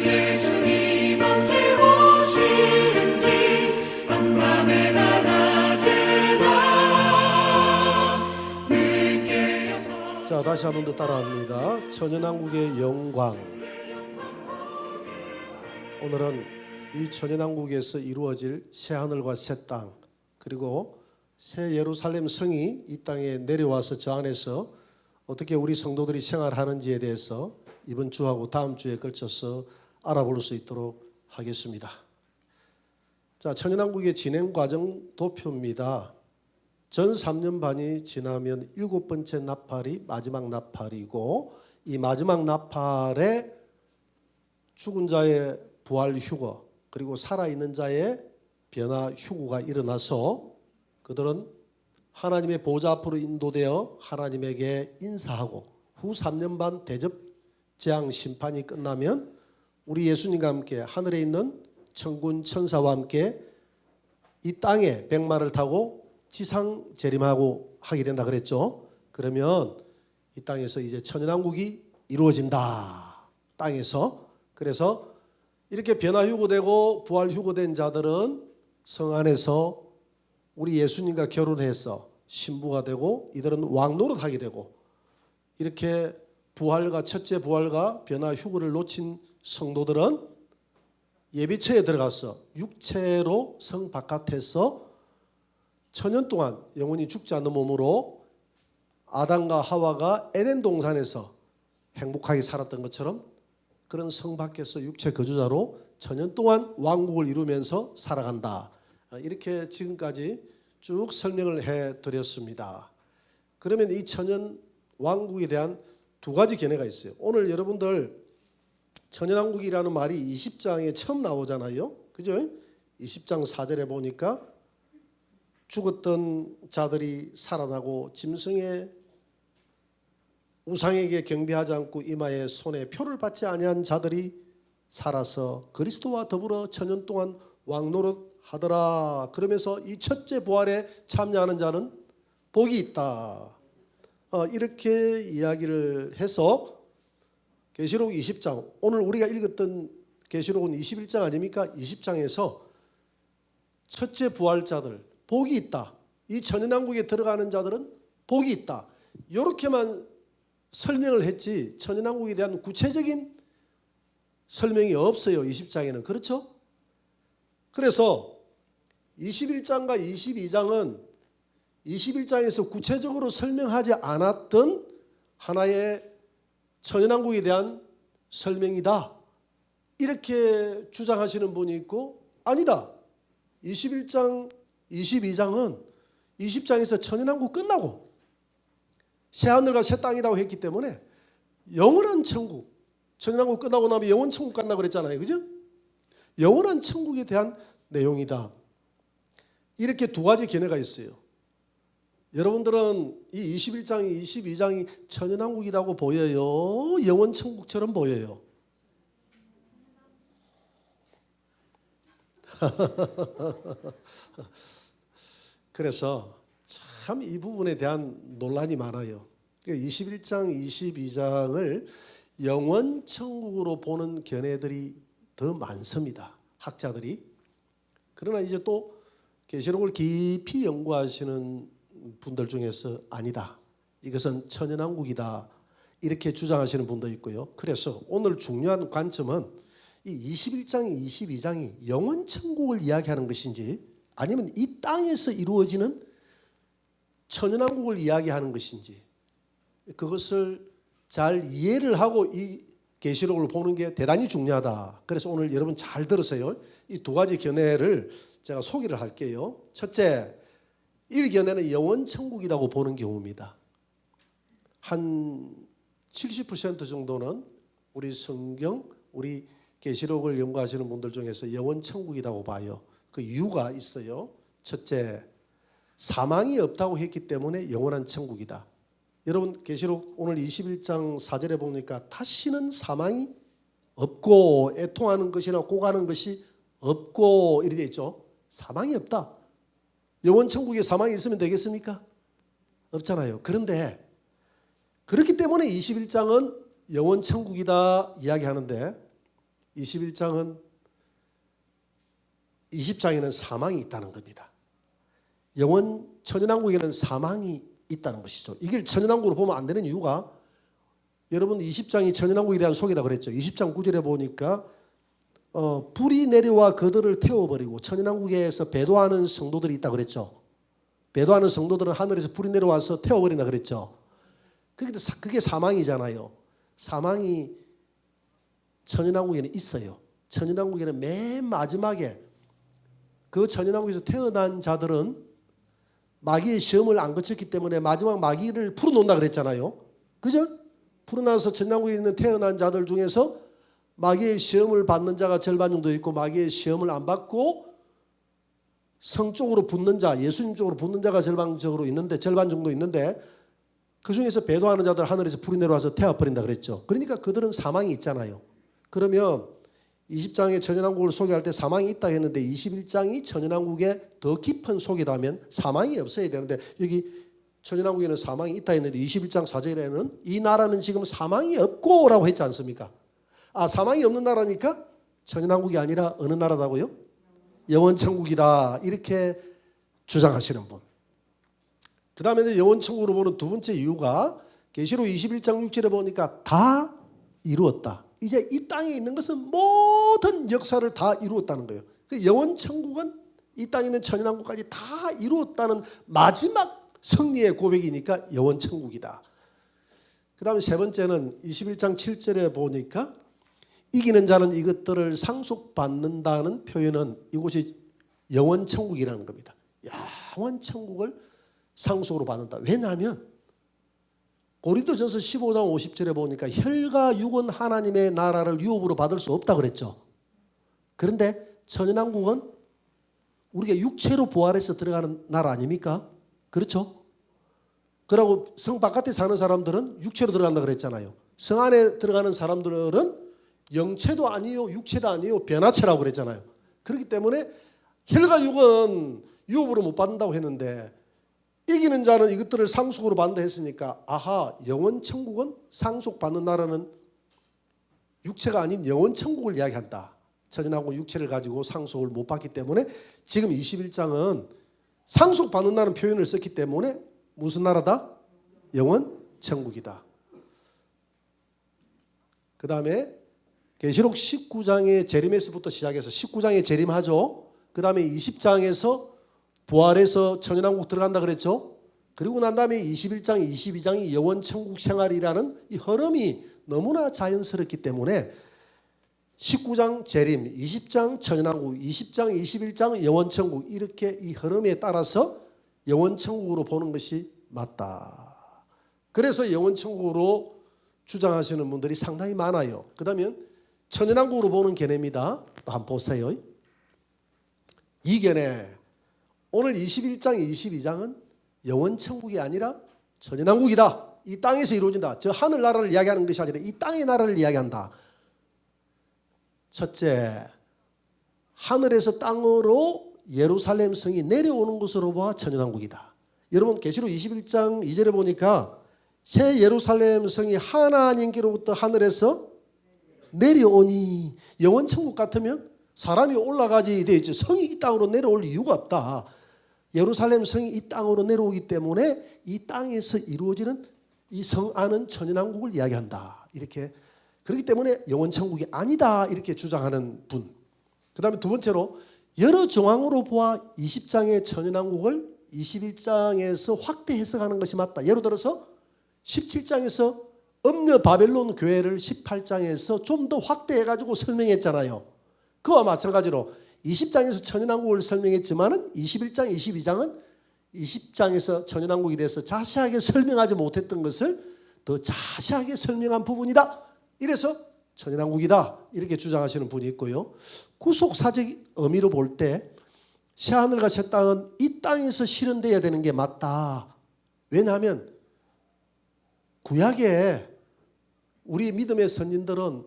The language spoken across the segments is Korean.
예수님 언제 오시는지 밤낮에나 낮에나 늘 깨어서. 자, 다시 한 번 더 따라합니다. 천연왕국의 영광. 오늘은 이 천연왕국에서 이루어질 새하늘과 새 땅, 그리고 새 예루살렘 성이 이 땅에 내려와서 저 안에서 어떻게 우리 성도들이 생활하는지에 대해서 이번 주하고 다음 주에 걸쳐서 알아볼 수 있도록 하겠습니다. 자, 천연왕국의 진행 과정 도표입니다. 전 3년 반이 지나면 7번째 나팔이 마지막 나팔이고, 이 마지막 나팔에 죽은 자의 부활 휴거, 그리고 살아있는 자의 변화 휴거가 일어나서 그들은 하나님의 보좌 앞으로 인도되어 하나님에게 인사하고, 후 3년 반 대접 재앙 심판이 끝나면 우리 예수님과 함께 하늘에 있는 천군 천사와 함께 이 땅에 백마를 타고 지상 재림하고 하게 된다 그랬죠. 그러면 이 땅에서 이제 천연왕국이 이루어진다. 땅에서. 그래서 이렇게 변화 휴거되고 부활 휴거된 자들은 성 안에서 우리 예수님과 결혼해서 신부가 되고, 이들은 왕노릇 하게 되고, 이렇게 부활과 첫째 부활과 변화 휴거를 놓친 성도들은 예비처에 들어가서 육체로 성 바깥에서 천년 동안 영원히 죽지 않는 몸으로 아담과 하와가 에덴 동산에서 행복하게 살았던 것처럼 그런 성 밖에서 육체 거주자로 천년 동안 왕국을 이루면서 살아간다. 이렇게 지금까지 쭉 설명을 해드렸습니다. 그러면 이 천년 왕국에 대한 두 가지 견해가 있어요. 오늘 여러분들 천연왕국이라는 말이 20장에 처음 나오잖아요. 그죠? 20장 4절에 보니까 죽었던 자들이 살아나고 짐승의 우상에게 경배하지 않고 이마에 손에 표를 받지 아니한 자들이 살아서 그리스도와 더불어 천년 동안 왕노릇 하더라. 그러면서 이 첫째 부활에 참여하는 자는 복이 있다. 이렇게 이야기를 해서 계시록 20장, 오늘 우리가 읽었던 계시록은 21장 아닙니까? 20장에서 첫째 부활자들 복이 있다. 이 천연왕국에 들어가는 자들은 복이 있다. 이렇게만 설명을 했지 천연왕국에 대한 구체적인 설명이 없어요. 20장에는. 그렇죠? 그래서 21장과 22장은 21장에서 구체적으로 설명하지 않았던 하나의 천연왕국에 대한 설명이다. 이렇게 주장하시는 분이 있고, 아니다. 21장, 22장은 20장에서 천연왕국 끝나고 새하늘과 새 땅이라고 했기 때문에 영원한 천국, 천연왕국 끝나고 나면 영원 천국 간다고 그랬잖아요. 그죠? 영원한 천국에 대한 내용이다. 이렇게 두 가지 견해가 있어요. 여러분들은 이 21장이 22장이 천연왕국이라고 보여요? 영원 천국처럼 보여요? 그래서 참 이 부분에 대한 논란이 많아요. 21장, 22장을 영원 천국으로 보는 견해들이 더 많습니다. 학자들이. 그러나 이제 또 계시록을 깊이 연구하시는 분들 중에서 아니다. 이것은 천연왕국이다. 이렇게 주장하시는 분도 있고요. 그래서 오늘 중요한 관점은 이 21장, 22장이 영원 천국을 이야기하는 것인지 아니면 이 땅에서 이루어지는 천연왕국을 이야기하는 것인지 그것을 잘 이해를 하고 이 계시록을 보는 게 대단히 중요하다. 그래서 오늘 여러분 잘 들으세요. 이 두 가지 견해를 제가 소개를 할게요. 첫째, 1견해는 영원 천국이라고 보는 경우입니다. 한 70% 정도는 우리 성경, 우리 계시록을 연구하시는 분들 중에서 영원 천국이라고 봐요. 그 이유가 있어요. 첫째, 사망이 없다고 했기 때문에 영원한 천국이다. 여러분 계시록 오늘 21장 4절에 보니까 다시는 사망이 없고 애통하는 것이나 고가는 것이 없고 이렇게 되어 있죠. 사망이 없다. 영원 천국에 사망이 있으면 되겠습니까? 없잖아요. 그런데 그렇기 때문에 21장은 영원 천국이다 이야기하는데 21장은 20장에는 사망이 있다는 겁니다. 영원 천연왕국에는 사망이 있다는 것이죠. 이걸 천연왕국으로 보면 안 되는 이유가 여러분 20장이 천연왕국에 대한 소개다 그랬죠. 20장 9절에 보니까 불이 내려와 그들을 태워버리고 천연왕국에서 배도하는 성도들이 있다 그랬죠. 배도하는 성도들은 하늘에서 불이 내려와서 태워버린다 그랬죠. 그게 사망이잖아요. 사망이 천연왕국에는 있어요. 천연왕국에는 맨 마지막에 그 천연왕국에서 태어난 자들은 마귀의 시험을 안 거쳤기 때문에 마지막 마귀를 풀어놓는다 그랬잖아요. 그죠? 풀어놔서 천연왕국에 있는 태어난 자들 중에서 마귀의 시험을 받는 자가 절반 정도 있고 마귀의 시험을 안 받고 성 쪽으로 붙는 자, 예수님 쪽으로 붙는 자가 절반 정도 있는데 그 중에서 배도하는 자들 하늘에서 불이 내려와서 태워버린다 그랬죠. 그러니까 그들은 사망이 있잖아요. 그러면 20장의 천연왕국을 소개할 때 사망이 있다 했는데 21장이 천연왕국의 더 깊은 소개라면 사망이 없어야 되는데 여기 천연왕국에는 사망이 있다 했는데 21장 4절에는 이 나라는 지금 사망이 없고 라고 했지 않습니까? 사망이 없는 나라니까 천연왕국이 아니라 어느 나라라고요? 영원천국이다 이렇게 주장하시는 분. 그 다음에 영원천국으로 보는 두 번째 이유가 계시록 21장 6절에 보니까 다 이루었다. 이제 이 땅에 있는 것은 모든 역사를 다 이루었다는 거예요. 그 영원천국은 이 땅에 있는 천연왕국까지 다 이루었다는 마지막 승리의 고백이니까 영원천국이다. 그 다음에 세 번째는 21장 7절에 보니까 이기는 자는 이것들을 상속받는다는 표현은 이곳이 영원천국이라는 겁니다. 영원천국을 상속으로 받는다. 왜냐하면 고린도전서 15장 50절에 보니까 혈과 육은 하나님의 나라를 유업으로 받을 수 없다 그랬죠. 그런데 천연왕국은 우리가 육체로 부활해서 들어가는 나라 아닙니까? 그렇죠? 그러고 성 바깥에 사는 사람들은 육체로 들어간다 그랬잖아요. 성 안에 들어가는 사람들은 영체도 아니요 육체도 아니요 변화체라고 그랬잖아요. 그렇기 때문에 혈과 육은 유업으로 못 받는다고 했는데 이기는 자는 이것들을 상속으로 받는다 했으니까 영원천국은 상속받는 나라는 육체가 아닌 영원천국을 이야기한다. 천연왕국 육체를 가지고 상속을 못 받기 때문에 지금 21장은 상속받는다는 표현을 썼기 때문에 무슨 나라다? 영원천국이다. 그 다음에 계시록 19장의 재림에서부터 시작해서 19장에 재림하죠. 그 다음에 20장에서 부활해서 천연왕국 들어간다 그랬죠. 그리고 난 다음에 21장, 22장이 영원천국 생활이라는 이 흐름이 너무나 자연스럽기 때문에 19장 재림, 20장 천연왕국, 20장, 21장 영원천국 이렇게 이 흐름에 따라서 영원천국으로 보는 것이 맞다. 그래서 영원천국으로 주장하시는 분들이 상당히 많아요. 그 다음에 천연왕국으로 보는 견해입니다. 또 한번 보세요. 이 견해 오늘 21장, 22장은 영원천국이 아니라 천연왕국이다. 이 땅에서 이루어진다. 저 하늘나라를 이야기하는 것이 아니라 이 땅의 나라를 이야기한다. 첫째, 하늘에서 땅으로 예루살렘 성이 내려오는 것으로 봐 천연왕국이다. 여러분 계시록 21장 2절에 보니까 새 예루살렘 성이 하나님께로부터 하늘에서 내려오니 영원천국 같으면 사람이 올라가지 돼 있죠. 성이 이 땅으로 내려올 이유가 없다. 예루살렘 성이 이 땅으로 내려오기 때문에 이 땅에서 이루어지는 이 성 안은 천연왕국을 이야기한다. 이렇게 그렇기 때문에 영원천국이 아니다. 이렇게 주장하는 분. 그 다음에 두 번째로 여러 정황으로 보아 20장의 천연왕국을 21장에서 확대 해석하는 것이 맞다. 예를 들어서 17장에서 음녀 바벨론 교회를 18장에서 좀 더 확대해가지고 설명했잖아요. 그와 마찬가지로 20장에서 천연왕국을 설명했지만은 21장, 22장은 20장에서 천연왕국에 대해서 자세하게 설명하지 못했던 것을 더 자세하게 설명한 부분이다. 이래서 천연왕국이다. 이렇게 주장하시는 분이 있고요. 구속사적 의미로 볼 때 새하늘과 새 땅은 이 땅에서 실현되어야 되는 게 맞다. 왜냐하면 구약에 우리 믿음의 선진들은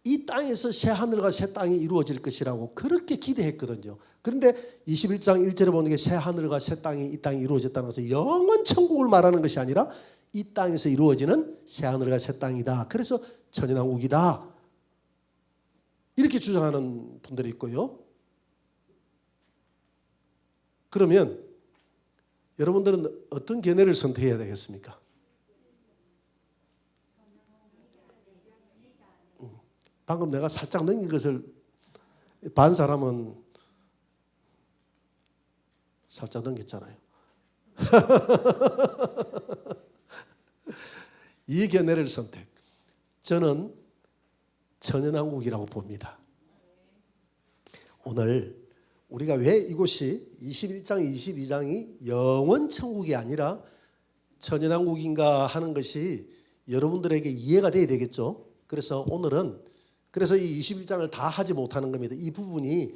이 땅에서 새 하늘과 새 땅이 이루어질 것이라고 그렇게 기대했거든요. 그런데 21장 1절에 보는 게 새 하늘과 새 땅이 이 땅이 이루어졌다는 것은 영원 천국을 말하는 것이 아니라 이 땅에서 이루어지는 새 하늘과 새 땅이다. 그래서 천연왕국이다. 이렇게 주장하는 분들이 있고요. 그러면 여러분들은 어떤 견해를 선택해야 되겠습니까? 방금 내가 살짝 넘긴 것을 반 사람은 살짝 넘겼잖아요. 이 견해를 선택. 저는 천연왕국이라고 봅니다. 오늘 우리가 왜 이곳이 21장, 22장이 영원천국이 아니라 천연왕국인가 하는 것이 여러분들에게 이해가 돼야 되겠죠. 그래서 오늘은 이 21장을 다 하지 못하는 겁니다. 이 부분이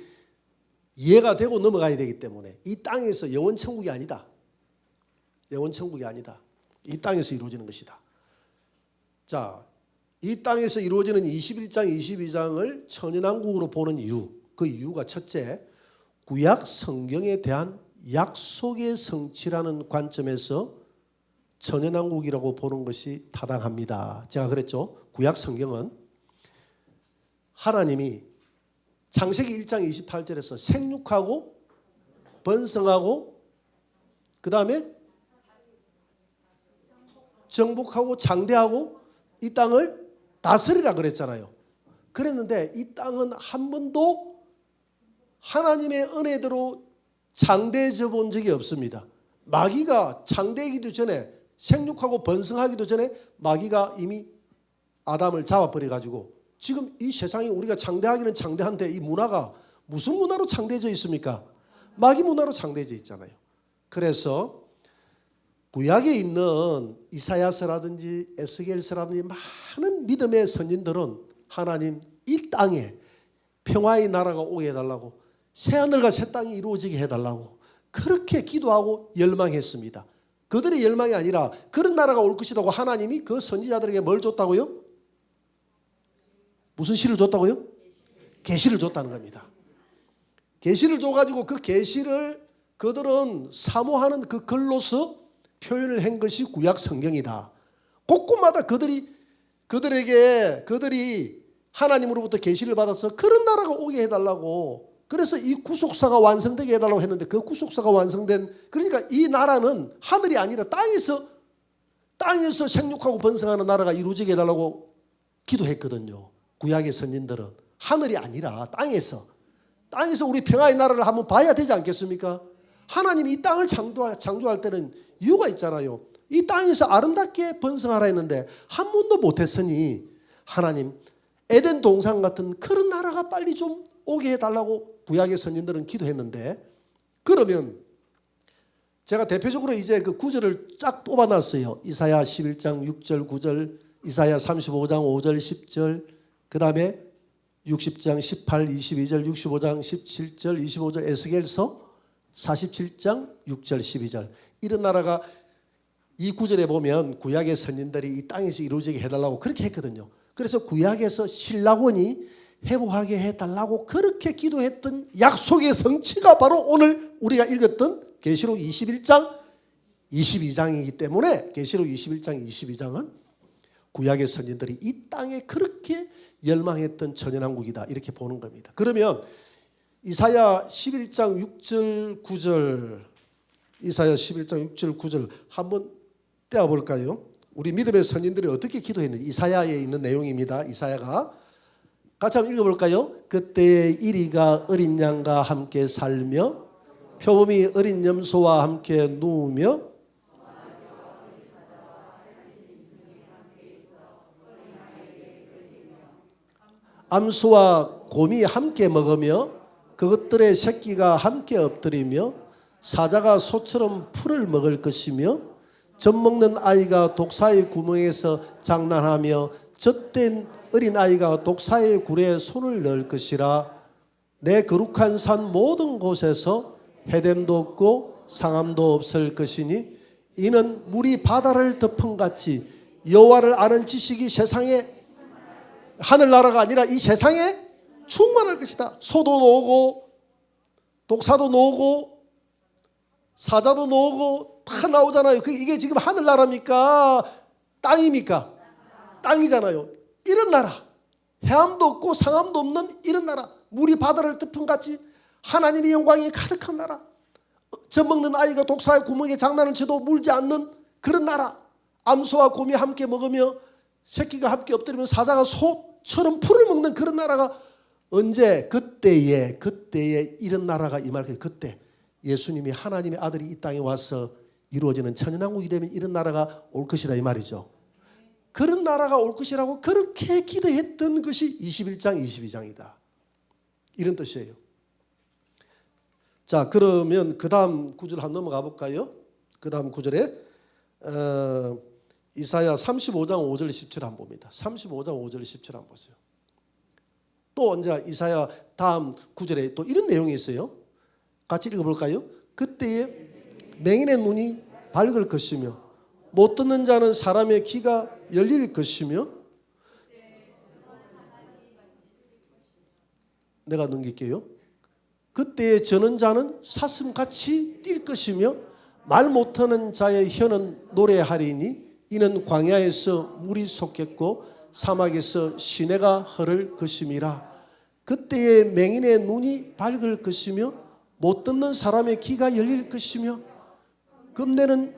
이해가 되고 넘어가야 되기 때문에 이 땅에서 영원천국이 아니다. 영원천국이 아니다. 이 땅에서 이루어지는 것이다. 자, 이 땅에서 이루어지는 21장, 22장을 천연왕국으로 보는 이유, 그 이유가 첫째, 구약 성경에 대한 약속의 성취라는 관점에서 천연왕국이라고 보는 것이 타당합니다. 제가 그랬죠. 구약 성경은 하나님이 창세기 1장 28절에서 생육하고 번성하고 그 다음에 정복하고 장대하고 이 땅을 다스리라 그랬잖아요. 그랬는데 이 땅은 한 번도 하나님의 은혜대로 장대해져 본 적이 없습니다. 마귀가 장대하기도 전에 생육하고 번성하기도 전에 마귀가 이미 아담을 잡아버려가지고 지금 이 세상이 우리가 장대하기는 장대한데 이 문화가 무슨 문화로 장대해져 있습니까? 마귀 문화로 장대해져 있잖아요. 그래서 구약에 있는 이사야서라든지 에스겔서라든지 많은 믿음의 선진들은 하나님 이 땅에 평화의 나라가 오게 해달라고 새하늘과 새 땅이 이루어지게 해달라고 그렇게 기도하고 열망했습니다. 그들의 열망이 아니라 그런 나라가 올 것이라고 하나님이 그 선지자들에게 뭘 줬다고요? 무슨 시를 줬다고요? 계시를 줬다는 겁니다. 계시를 줘가지고 그 계시를 그들은 사모하는 그 글로서 표현을 한 것이 구약 성경이다. 곳곳마다 그들이 하나님으로부터 계시를 받아서 그런 나라가 오게 해달라고 그래서 이 구속사가 완성되게 해달라고 했는데 그 구속사가 완성된 그러니까 이 나라는 하늘이 아니라 땅에서 생육하고 번성하는 나라가 이루어지게 해달라고 기도했거든요. 구약의 선진들은 하늘이 아니라 땅에서 우리 평화의 나라를 한번 봐야 되지 않겠습니까? 하나님이 이 땅을 창조할 때는 이유가 있잖아요. 이 땅에서 아름답게 번성하라 했는데 한 번도 못했으니 하나님 에덴 동산 같은 그런 나라가 빨리 좀 오게 해달라고 구약의 선진들은 기도했는데 그러면 제가 대표적으로 이제 그 구절을 쫙 뽑아놨어요. 이사야 11장 6절 9절 이사야 35장 5절 10절 그 다음에 60장 18, 22절 65장 17절 25절 에스겔서 47장 6절 12절 이런 나라가 이 구절에 보면 구약의 선진들이 이 땅에서 이루어지게 해달라고 그렇게 했거든요. 그래서 구약에서 신라원이 회복하게 해달라고 그렇게 기도했던 약속의 성취가 바로 오늘 우리가 읽었던 계시록 21장 22장이기 때문에 계시록 21장 22장은 구약의 선진들이 이 땅에 그렇게 열망했던 천연왕국이다 이렇게 보는 겁니다. 그러면 이사야 11장 6절 9절 이사야 11장 6절 9절 한번 떼어볼까요? 우리 믿음의 선진들이 어떻게 기도했는지 이사야에 있는 내용입니다. 이사야가 같이 한번 읽어볼까요? 그때의 이리가 어린 양과 함께 살며 표범이 어린 염소와 함께 누우며 암수와 곰이 함께 먹으며 그것들의 새끼가 함께 엎드리며 사자가 소처럼 풀을 먹을 것이며 젖 먹는 아이가 독사의 구멍에서 장난하며 젖된 어린아이가 독사의 굴에 손을 넣을 것이라. 내 거룩한 산 모든 곳에서 해됨도 없고 상함도 없을 것이니 이는 물이 바다를 덮은 같이 여호와를 아는 지식이 세상에 하늘나라가 아니라 이 세상에 충만할 것이다. 소도 나오고 독사도 나오고 사자도 나오고 다 나오잖아요. 이게 지금 하늘나라입니까? 땅입니까? 땅이잖아요. 이런 나라 해암도 없고 상암도 없는 이런 나라, 물이 바다를 덮은같이 하나님의 영광이 가득한 나라, 젖먹는 아이가 독사의 구멍에 장난을 쳐도 물지 않는 그런 나라, 암소와 곰이 함께 먹으며 새끼가 함께 엎드리면 사자가 소처럼 풀을 먹는 그런 나라가 언제? 그때에 이런 나라가 임할 거예요. 그때 예수님이 하나님의 아들이 이 땅에 와서 이루어지는 천연왕국이 되면 이런 나라가 올 것이다 이 말이죠. 그런 나라가 올 것이라고 그렇게 기도했던 것이 21장 22장이다 이런 뜻이에요. 자, 그러면 그 다음 구절 한번 넘어가 볼까요? 그 다음 구절에 이사야 35장 5절 17 한번 봅니다. 35장 5절 17 한번 보세요. 또 언제 이사야 다음 구절에 또 이런 내용이 있어요. 같이 읽어볼까요? 그때에 맹인의 눈이 밝을 것이며 못 듣는 자는 사람의 귀가 열릴 것이며, 내가 넘길게요. 그때에 저는 자는 사슴같이 뛸 것이며 말 못하는 자의 혀는 노래하리니 이는 광야에서 물이 솟겠고 사막에서 시내가 흐를 것임이라. 그때에 맹인의 눈이 밝을 것이며 못 듣는 사람의 귀가 열릴 것이며 금내는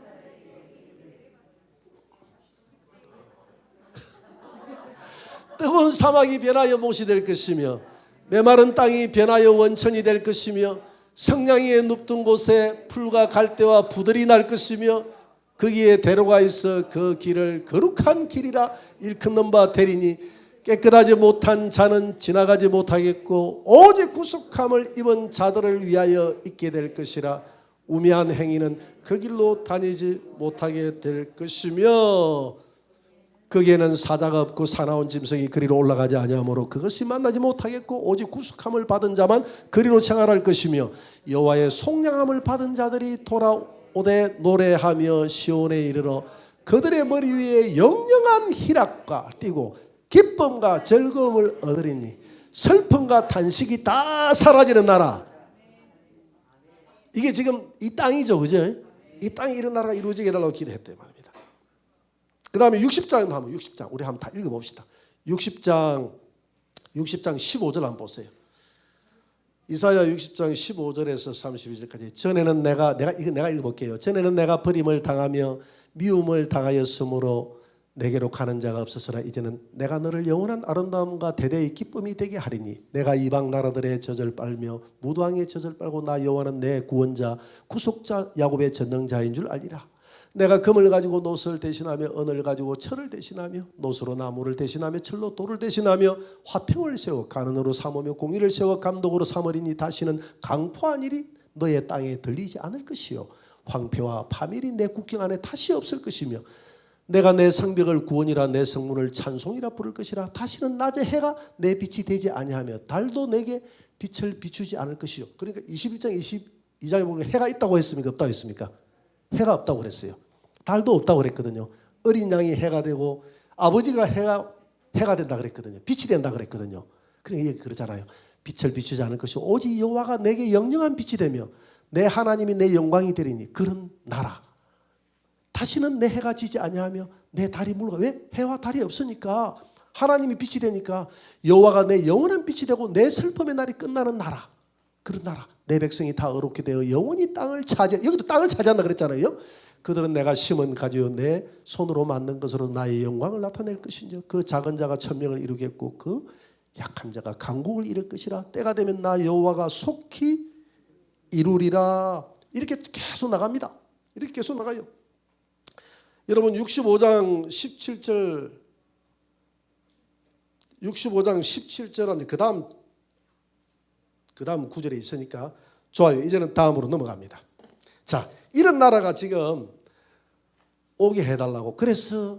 뜨거운 사막이 변하여 못이 될 것이며 메마른 땅이 변하여 원천이 될 것이며 성냥이에 눕던 곳에 풀과 갈대와 부들이 날 것이며 거기에 대로가 있어 그 길을 거룩한 길이라 일컫는 바 되리니 깨끗하지 못한 자는 지나가지 못하겠고 오직 구속함을 입은 자들을 위하여 있게 될 것이라. 우매한 행위는 그 길로 다니지 못하게 될 것이며 거기에는 사자가 없고 사나운 짐승이 그리로 올라가지 아니하므로 그것이 만나지 못하겠고 오직 구속함을 받은 자만 그리로 생활할 것이며 여호와의 속량함을 받은 자들이 돌아오되 노래하며 시온에 이르러 그들의 머리 위에 영영한 희락과 띠고 기쁨과 즐거움을 얻으리니 슬픔과 탄식이 다 사라지는 나라. 이게 지금 이 땅이죠, 그죠? 이 땅에 이런 나라가 이루어지게 해달라고 기도했대 말입니다. 그 다음에 60장 한번 60장 우리 한번 다 읽어봅시다. 60장 15절 한번 보세요. 이사야 60장 15절에서 32절까지 전에는 내가 읽어볼게요. 전에는 내가 버림을 당하며 미움을 당하였으므로 내게로 가는 자가 없었으나 이제는 내가 너를 영원한 아름다움과 대대의 기쁨이 되게 하리니 내가 이방 나라들의 젖을 빨며 무도왕의 젖을 빨고 나 여호와는 내 구원자 구속자 야곱의 전능자인 줄 알리라. 내가 금을 가지고 노스를 대신하며 은을 가지고 철을 대신하며 노스로 나무를 대신하며 철로 돌을 대신하며 화평을 세워 간언으로 삼으며 공의를 세워 감독으로 삼으리니 다시는 강포한 일이 너의 땅에 들리지 않을 것이요 황폐와 파멸이 내 국경 안에 다시 없을 것이며 내가 내 성벽을 구원이라 내 성문을 찬송이라 부를 것이라. 다시는 낮에 해가 내 빛이 되지 아니하며 달도 내게 빛을 비추지 않을 것이요. 그러니까 21장 22장에 보면 해가 있다고 했습니까? 없다고 했습니까? 해가 없다고 그랬어요. 달도 없다고 그랬거든요. 어린 양이 해가 되고 아버지가 해가 된다 그랬거든요. 빛이 된다 그랬거든요. 그러니까 그러잖아요. 빛을 비추지 않을 것이요 오직 여호와가 내게 영영한 빛이 되며 내 하나님이 내 영광이 되리니 그런 나라. 다시는 내 해가 지지 아니하며 내 달이 물러가. 왜? 해와 달이 없으니까 하나님이 빛이 되니까 여호와가 내 영원한 빛이 되고 내 슬픔의 날이 끝나는 나라. 그런 나라. 내 백성이 다 어렵게 되어 영원히 땅을 차지. 여기도 땅을 차지한다 그랬잖아요. 그들은 내가 심은 가지요 내 손으로 만든 것으로 나의 영광을 나타낼 것인지 그 작은 자가 천명을 이루겠고 그 약한 자가 강국을 이룰 것이라. 때가 되면 나 여호와가 속히 이루리라. 이렇게 계속 나갑니다. 이렇게 계속 나가요. 여러분 65장 17절한테 그 다음 구절에 있으니까 좋아요. 이제는 다음으로 넘어갑니다. 자, 이런 나라가 지금 오게 해달라고. 그래서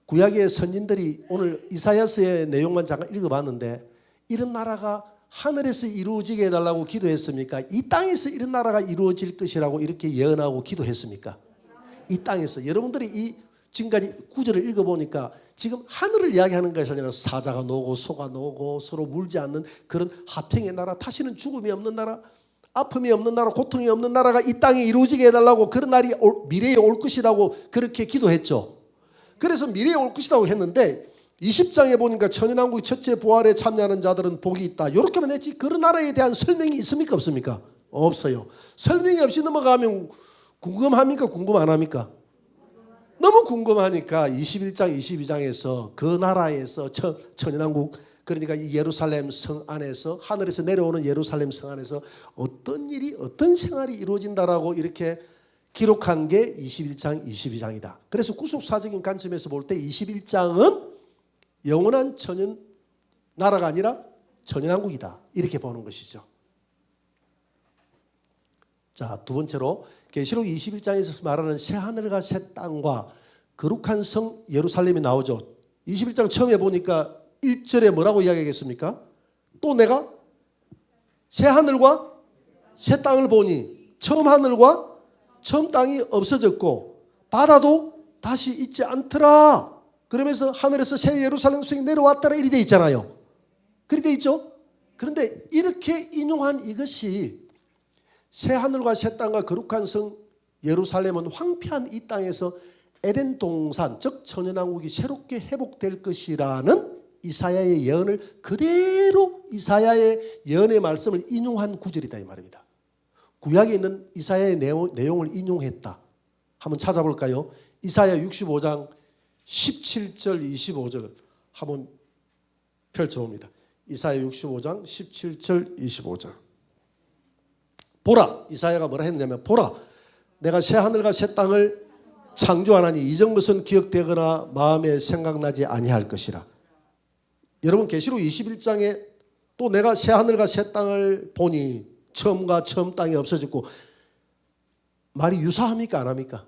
구약의 선진들이 오늘 이사야서의 내용만 잠깐 읽어봤는데 이런 나라가 하늘에서 이루어지게 해달라고 기도했습니까? 이 땅에서 이런 나라가 이루어질 것이라고 이렇게 예언하고 기도했습니까? 이 땅에서. 여러분들이 이 지금까지 구절을 읽어보니까 지금 하늘을 이야기하는 것이 아니라 사자가 나오고 소가 나오고 서로 물지 않는 그런 화평의 나라, 다시는 죽음이 없는 나라, 아픔이 없는 나라, 고통이 없는 나라가 이 땅에 이루어지게 해달라고, 그런 날이 미래에 올 것이라고 그렇게 기도했죠. 그래서 미래에 올 것이라고 했는데 20장에 보니까 천연왕국의 첫째 부활에 참여하는 자들은 복이 있다. 이렇게만 했지 그런 나라에 대한 설명이 있습니까? 없습니까? 없어요. 설명이 없이 넘어가면 궁금합니까? 궁금 안 합니까? 너무 궁금하니까 21장, 22장에서 그 나라에서 천연왕국, 그러니까 이 예루살렘 성 안에서, 하늘에서 내려오는 예루살렘 성 안에서 어떤 일이, 어떤 생활이 이루어진다라고 이렇게 기록한 게 21장, 22장이다. 그래서 구속사적인 관점에서 볼 때 21장은 영원한 천연 나라가 아니라 천연왕국이다. 이렇게 보는 것이죠. 자, 두 번째로 계시록 21장에서 말하는 새 하늘과 새 땅과 거룩한 성 예루살렘이 나오죠. 21장 처음에 보니까 1절에 뭐라고 이야기하겠습니까? 또 내가 새 하늘과 새 땅을 보니 처음 하늘과 처음 땅이 없어졌고 바다도 다시 있지 않더라. 그러면서 하늘에서 새 예루살렘 성이 내려왔더라 이리 돼 있잖아요. 그리 돼 있죠. 그런데 이렇게 인용한 이것이 새 하늘과 새 땅과 거룩한 성 예루살렘은 황폐한 이 땅에서 에덴 동산 즉 천연왕국이 새롭게 회복될 것이라는 이사야의 예언을 그대로 이사야의 예언의 말씀을 인용한 구절이다 이 말입니다. 구약에 있는 이사야의 내용을 인용했다. 한번 찾아볼까요? 이사야 65장 17절 25절 한번 펼쳐봅니다. 이사야 65장 17절 25절. 보라, 이사야가 뭐라 했냐면 보라, 내가 새 하늘과 새 땅을 창조하나니 이전 것은 기억되거나 마음에 생각나지 아니할 것이라. 여러분 계시록 21장에 또 내가 새 하늘과 새 땅을 보니 처음과 처음 땅이 없어졌고, 말이 유사합니까 안 합니까?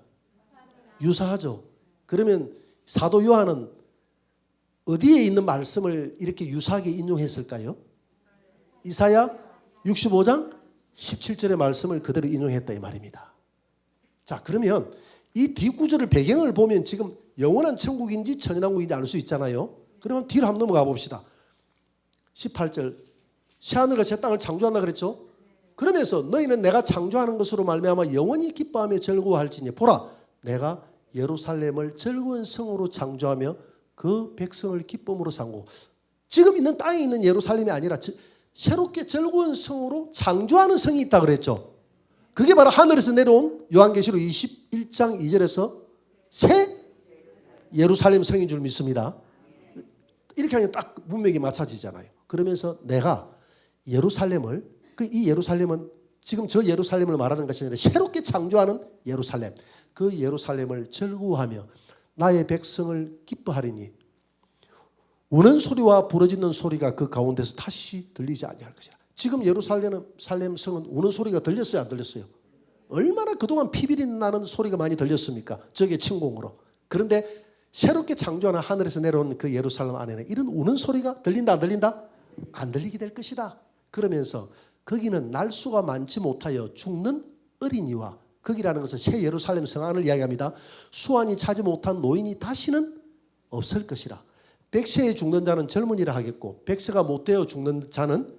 유사하죠. 그러면 사도 요한은 어디에 있는 말씀을 이렇게 유사하게 인용했을까요? 이사야 65장 17절의 말씀을 그대로 인용했다 이 말입니다. 자, 그러면 이 뒷구절을 배경을 보면 지금 영원한 천국인지 천연왕국인지 알 수 있잖아요. 그러면 뒤로 한번 넘어가 봅시다. 18절 새 하늘과 새 땅을 창조한다 그랬죠. 그러면서 너희는 내가 창조하는 것으로 말미암아 영원히 기뻐하며 즐거워할지니 보라 내가 예루살렘을 즐거운 성으로 창조하며 그 백성을 기쁨으로 삼고, 지금 있는 땅에 있는 예루살렘이 아니라 새롭게 즐거운 성으로 창조하는 성이 있다 그랬죠. 그게 바로 하늘에서 내려온 요한계시록 21장 2절에서 새 예루살렘 성인 줄 믿습니다. 이렇게 하면 딱 문맥이 맞춰지잖아요. 그러면서 내가 예루살렘을, 이 예루살렘은 지금 저 예루살렘을 말하는 것이 아니라 새롭게 창조하는 예루살렘, 그 예루살렘을 즐거워하며 나의 백성을 기뻐하리니 우는 소리와 부러지는 소리가 그 가운데서 다시 들리지 아니할 것이라. 지금 예루살렘 성은 우는 소리가 들렸어요 안 들렸어요? 얼마나 그동안 피비린 나는 소리가 많이 들렸습니까? 적의 침공으로. 그런데 새롭게 창조하는 하늘에서 내려온 그 예루살렘 안에는 이런 우는 소리가 들린다 안 들린다? 안 들리게 될 것이다. 그러면서 거기는 날수가 많지 못하여 죽는 어린이와, 거기라는 것은 새 예루살렘 성 안을 이야기합니다. 수완이 차지 못한 노인이 다시는 없을 것이라. 백세에 죽는 자는 젊은이라 하겠고 백세가 못되어 죽는 자는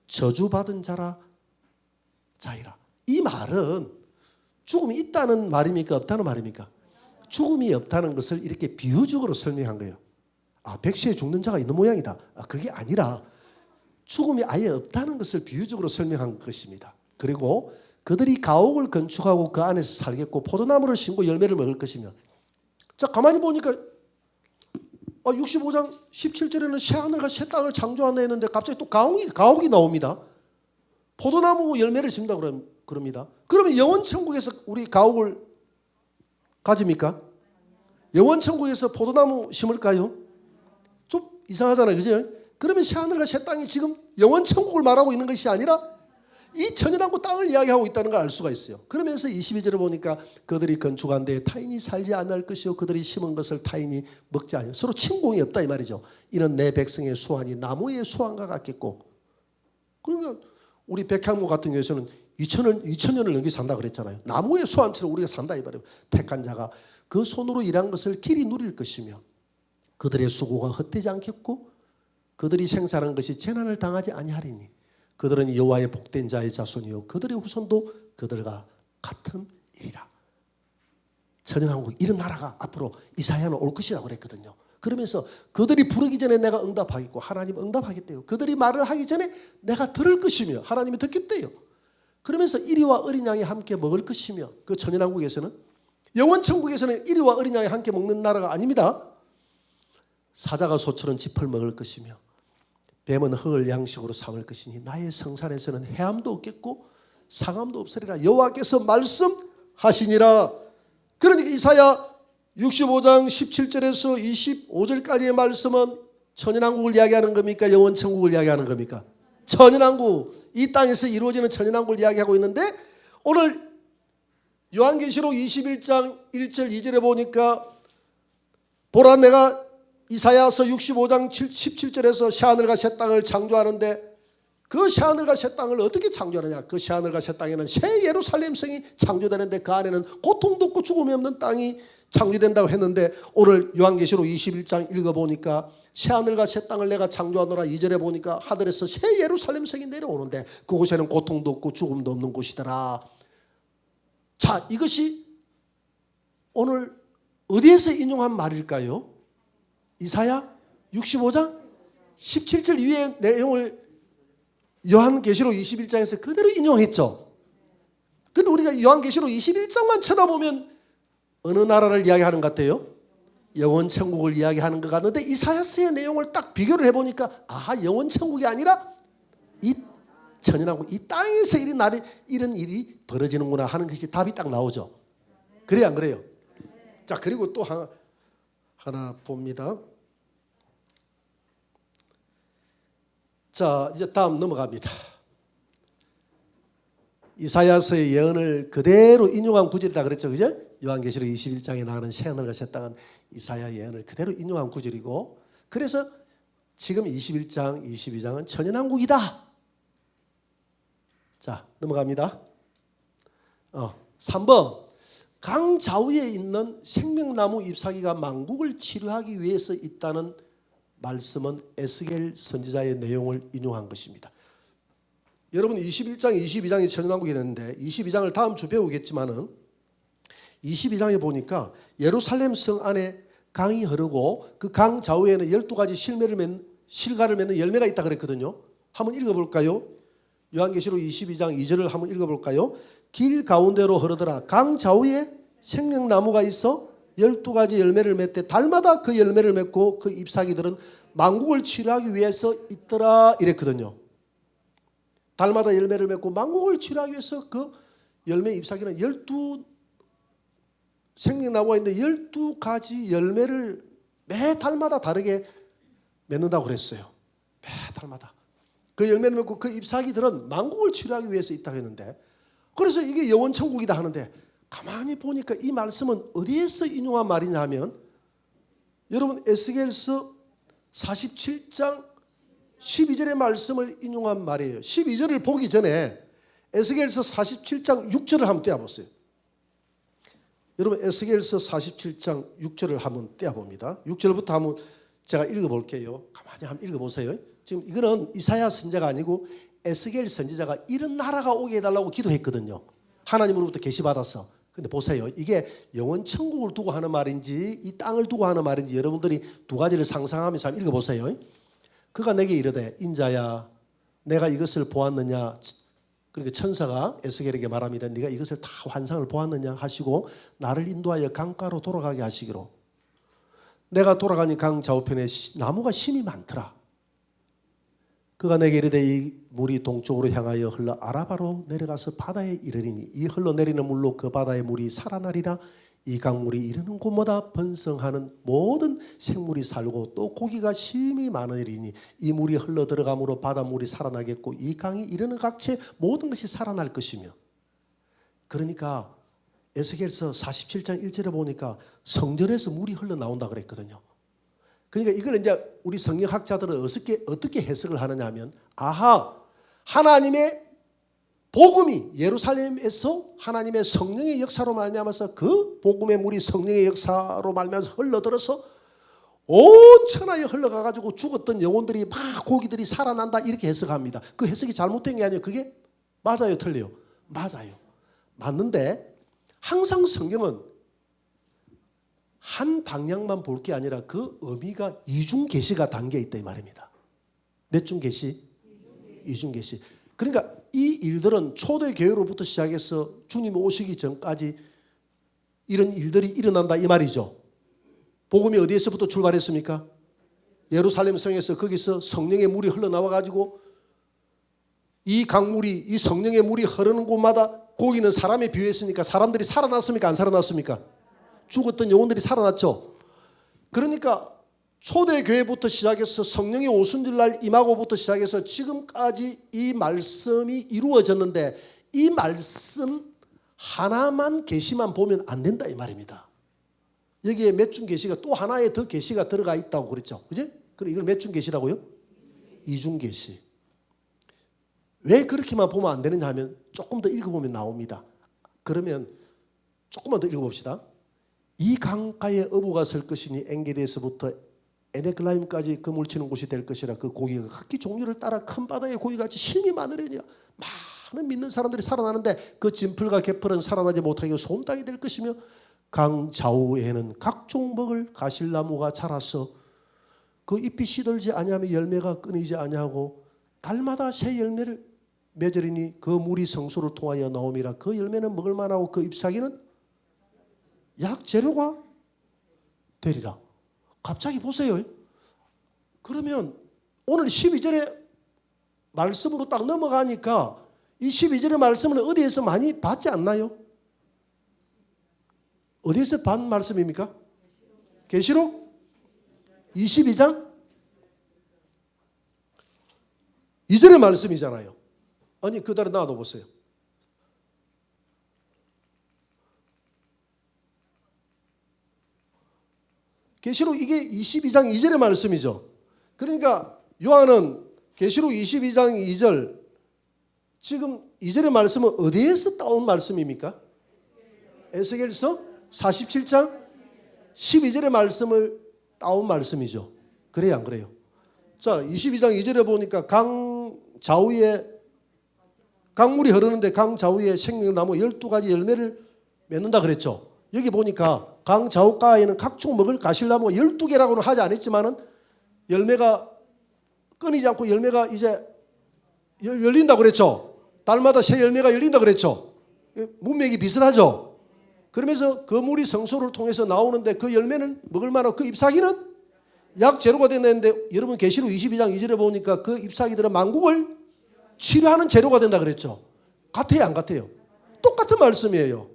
저주받은 자이라. 이 말은 죽음이 있다는 말입니까 없다는 말입니까? 죽음이 없다는 것을 이렇게 비유적으로 설명한 거예요. 아, 백세에 죽는 자가 있는 모양이다. 그게 아니라 죽음이 아예 없다는 것을 비유적으로 설명한 것입니다. 그리고 그들이 가옥을 건축하고 그 안에서 살겠고 포도나무를 심고 열매를 먹을 것이며. 자, 가만히 보니까 65장 17절에는 새 하늘과 새 땅을 창조한다 했는데 갑자기 또 가옥이 나옵니다. 포도나무 열매를 심다 그럽니다. 그러면 영원 천국에서 우리 가옥을 가집니까? 영원 천국에서 포도나무 심을까요? 좀 이상하잖아요, 그죠? 그러면 새 하늘과 새 땅이 지금 영원 천국을 말하고 있는 것이 아니라 이 천연왕국 땅을 이야기하고 있다는 걸 알 수가 있어요. 그러면서 22절을 보니까 그들이 건축한 데에 타인이 살지 않을 것이요 그들이 심은 것을 타인이 먹지 않으며 서로 침공이 없다 이 말이죠. 이는 내 백성의 수완이 나무의 수완과 같겠고, 그러니까 우리 백향목 같은 경우에는 2000년을 넘게 산다 그랬잖아요. 나무의 수완처럼 우리가 산다 이 말이에요. 택한 자가 그 손으로 일한 것을 길이 누릴 것이며 그들의 수고가 헛되지 않겠고 그들이 생산한 것이 재난을 당하지 아니하리니 그들은 여호와의 복된 자의 자손이요 그들의 후손도 그들과 같음이리라. 천연왕국 이런 나라가 앞으로 이사야는 올 것이라고 그랬거든요. 그러면서 그들이 부르기 전에 내가 응답하겠고 하나님 응답하겠대요. 그들이 말을 하기 전에 내가 들을 것이며 하나님이 듣겠대요. 그러면서 이리와 어린 양이 함께 먹을 것이며 그 천연왕국에서는 영원 천국에서는 이리와 어린 양이 함께 먹는 나라가 아닙니다. 사자가 소처럼 짚을 먹을 것이며 뱀은 흙을 양식으로 삼을 것이니 나의 성산에서는 해함도 없겠고 상함도 없으리라 여호와께서 말씀하시니라. 그러니까 이사야 65장 17절에서 25절까지의 말씀은 천연왕국을 이야기하는 겁니까? 영원 천국을 이야기하는 겁니까? 천연왕국, 이 땅에서 이루어지는 천연왕국을 이야기하고 있는데 오늘 요한계시록 21장 1절 2절에 보니까 보라 내가 이사야서 65장 17절에서 새하늘과 새 땅을 창조하는데 그 새하늘과 새 땅을 어떻게 창조하느냐? 그 새하늘과 새 땅에는 새 예루살렘 성이 창조되는데 그 안에는 고통도 없고 죽음이 없는 땅이 창조된다고 했는데 오늘 요한계시록 21장 읽어보니까 새하늘과 새 땅을 내가 창조하노라 2절에 보니까 하늘에서 새 예루살렘 성이 내려오는데 그곳에는 고통도 없고 죽음도 없는 곳이더라. 자, 이것이 오늘 어디에서 인용한 말일까요? 이사야 65장 17절 위의 내용을 요한계시록 21장에서 그대로 인용했죠. 그런데 우리가 요한계시록 21장만 쳐다보면 어느 나라를 이야기하는 것 같아요? 영원 천국을 이야기하는 것 같는데 이사야서의 내용을 딱 비교를 해보니까 아, 영원 천국이 아니라 이 천연왕국, 이 땅에서 이런 일이 벌어지는구나 하는 것이 답이 딱 나오죠. 그래요, 안 그래요? 자, 그리고 또 하나 봅니다. 자, 이제 다음 넘어갑니다. 이사야서의 예언을 그대로 인용한 구절이라 그랬죠, 그죠? 요한계시록 21장에 나오는 새하늘과 새 땅은 이사야 예언을 그대로 인용한 구절이고, 그래서 지금 21장, 22장은 천연왕국이다. 자, 넘어갑니다. 3번 강 좌우에 있는 생명나무 잎사귀가 만국을 치료하기 위해서 있다는 말씀은 에스겔 선지자의 내용을 인용한 것입니다. 여러분 21장, 22장이 천연왕국이 됐는데 22장을 다음 주 배우겠지만은 22장에 보니까 예루살렘 성 안에 강이 흐르고 그 강 좌우에는 12가지 실과를 맺는 열매가 있다 그랬거든요. 한번 읽어볼까요? 요한계시록 22장 2절을 한번 읽어볼까요? 길 가운데로 흐르더라. 강 좌우에 생명나무가 있어 12가지 열매를 맺되 달마다 그 열매를 맺고 그 잎사귀들은 만국을 치료하기 위해서 있더라 이랬거든요. 달마다 열매를 맺고 만국을 치료하기 위해서 그 열매 잎사귀는 12 생명나무가 있는데 12가지 열매를 매 달마다 다르게 맺는다고 그랬어요. 매 달마다. 그 열매를 맺고 그 잎사귀들은 만국을 치료하기 위해서 있다고 했는데 그래서 이게 영원 천국이다 하는데 가만히 보니까 이 말씀은 어디에서 인용한 말이냐 하면 여러분 에스겔서 47장 12절의 말씀을 인용한 말이에요. 12절을 보기 전에 에스겔서 47장 6절을 한번 떼어보세요. 여러분 에스겔서 47장 6절을 한번 떼어봅니다. 6절부터 한번 제가 읽어볼게요. 가만히 한번 읽어보세요. 지금 이거는 이사야 선지자가 아니고 에스겔 선지자가 이런 나라가 오게 해달라고 기도했거든요. 하나님으로부터 계시받았어. 근데 보세요. 이게 영원 천국을 두고 하는 말인지 이 땅을 두고 하는 말인지 여러분들이 두 가지를 상상하면서 한번 읽어보세요. 그가 내게 이르되 인자야 내가 이것을 보았느냐. 그러니까 천사가 에스겔에게 말합니다. 네가 이것을 다 환상을 보았느냐 하시고 나를 인도하여 강가로 돌아가게 하시기로. 내가 돌아가니 강 좌우편에 나무가 심이 많더라. 그가 내게 이르되 이 물이 동쪽으로 향하여 흘러 아라바로 내려가서 바다에 이르리니 이 흘러내리는 물로 그 바다의 물이 살아나리라. 이 강물이 이르는 곳마다 번성하는 모든 생물이 살고 또 고기가 심히 많으리니 이 물이 흘러 들어가므로 바닷물이 살아나겠고 이 강이 이르는 각체 모든 것이 살아날 것이며. 그러니까 에스겔서 47장 1절에 보니까 성전에서 물이 흘러나온다 그랬거든요. 그러니까 이걸 이제 우리 성경학자들은 어떻게 해석을 하느냐 하면 하나님의 복음이 예루살렘에서 하나님의 성령의 역사로 말미암아서 그 복음의 물이 성령의 역사로 말미암아서 흘러들어서 온 천하에 흘러가가지고 죽었던 영혼들이 막 고기들이 살아난다 이렇게 해석합니다. 그 해석이 잘못된 게 아니에요. 그게 맞아요, 틀려요? 맞아요. 맞는데 항상 성경은 한 방향만 볼 게 아니라 그 의미가 이중 계시가 담겨 있다 이 말입니다. 몇 중 계시? 이중 계시. 그러니까 이 일들은 초대교회로부터 시작해서 주님 오시기 전까지 이런 일들이 일어난다 이 말이죠. 복음이 어디에서부터 출발했습니까? 예루살렘 성에서 거기서 성령의 물이 흘러나와 가지고 이 강물이 이 성령의 물이 흐르는 곳마다 거기는 사람에 비유했으니까 사람들이 살아났습니까? 안 살아났습니까? 죽었던 영혼들이 살아났죠. 그러니까 초대교회부터 시작해서 성령이 오순절날 임하고부터 시작해서 지금까지 이 말씀이 이루어졌는데 이 말씀 하나만 계시만 보면 안 된다 이 말입니다. 여기에 몇 중 계시가 또 하나의 더 계시가 들어가 있다고 그랬죠. 그죠? 그럼 이걸 몇 중 계시라고요? 이중 계시. 왜 그렇게만 보면 안 되느냐 하면 조금 더 읽어보면 나옵니다. 그러면 조금만 더 읽어봅시다. 이 강가에 어부가 설 것이니 엔게디에서부터 에네글라임까지 그물 치는 곳이 될 것이라. 그 고기가 각기 종류를 따라 큰 바다의 고기같이 힘이 많으려니와 많은 믿는 사람들이 살아나는데 그 진풀과 개펄은 살아나지 못하게 소음 땅이 될 것이며 강 좌우에는 각종 먹을 가실나무가 자라서 그 잎이 시들지 아니하며 열매가 끊이지 아니하고 달마다 새 열매를 맺으리니 그 물이 성소를 통하여 나옴이라. 그 열매는 먹을 만하고 그 잎사귀는 약 재료가 되리라. 갑자기 보세요. 그러면 오늘 12절의 말씀으로 딱 넘어가니까 이 12절의 말씀은 어디에서 많이 봤지 않나요? 어디에서 본 말씀입니까? 계시록 22장 2절의 말씀이잖아요. 아니 그 다른 놔둬 보세요. 계시록 이게 22장 2절의 말씀이죠. 그러니까 요한은 계시록 22장 2절 지금 2절의 말씀은 어디에서 따온 말씀입니까? 에스겔서 47장 12절의 말씀을 따온 말씀이죠. 그래요 안 그래요? 자 22장 2절에 보니까 강 좌우에 강물이 흐르는데 강 좌우에 생명나무 12가지 열매를 맺는다 그랬죠. 여기 보니까 강 좌우가에는 각종 먹을 가실나무 12개라고는 하지 않았지만은 열매가 끊이지 않고 열매가 이제 열린다 그랬죠. 달마다 새 열매가 열린다 그랬죠. 문맥이 비슷하죠. 그러면서 그 물이 성소를 통해서 나오는데 그 열매는 먹을 만하고 그 잎사귀는 약 재료가 된다는데 여러분 계시록 22장 2절에 보니까 그 잎사귀들은 만국을 치료하는 재료가 된다 그랬죠. 같아요 안 같아요? 똑같은 말씀이에요.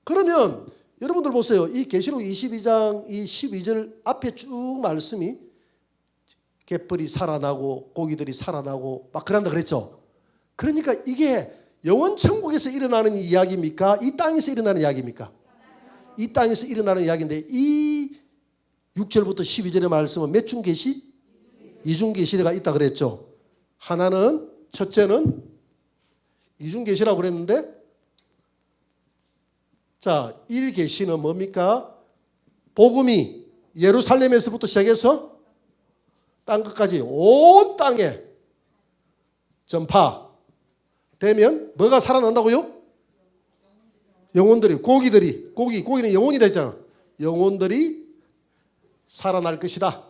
그러면 여러분들 보세요. 이 계시록 22장 이 12절 앞에 쭉 말씀이 갯벌이 살아나고 고기들이 살아나고 막 그런다 그랬죠. 그러니까 이게 영원 천국에서 일어나는 이야기입니까? 이 땅에서 일어나는 이야기입니까? 이 땅에서 일어나는 이야기인데 이 6절부터 12절의 말씀은 몇 중 계시? 이중 계시가 있다 그랬죠. 하나는 첫째는 이중 계시라고 그랬는데 자, 1계시는 뭡니까? 복음이 예루살렘에서부터 시작해서 땅 끝까지 온 땅에 전파되면 뭐가 살아난다고요? 영혼들이 고기는 영혼이 되잖아. 영혼들이 살아날 것이다.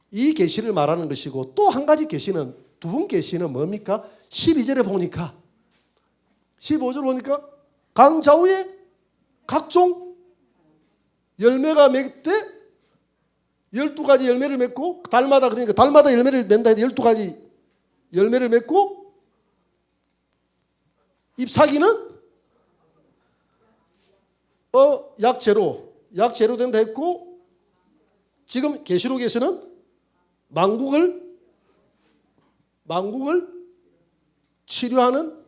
이 계시를 말하는 것이고 또 한 가지 계시는 두 번 계시는 뭡니까? 12절에 보니까 15절 보니까 강 좌우에 각종 열매가 맺되 12가지 열매를 맺고 달마다 그러니까 달마다 열매를 맺는다 해도 12가지 열매를 맺고 잎사귀는 약재로 된다 했고 지금 계시록에서는 만국을 치료하는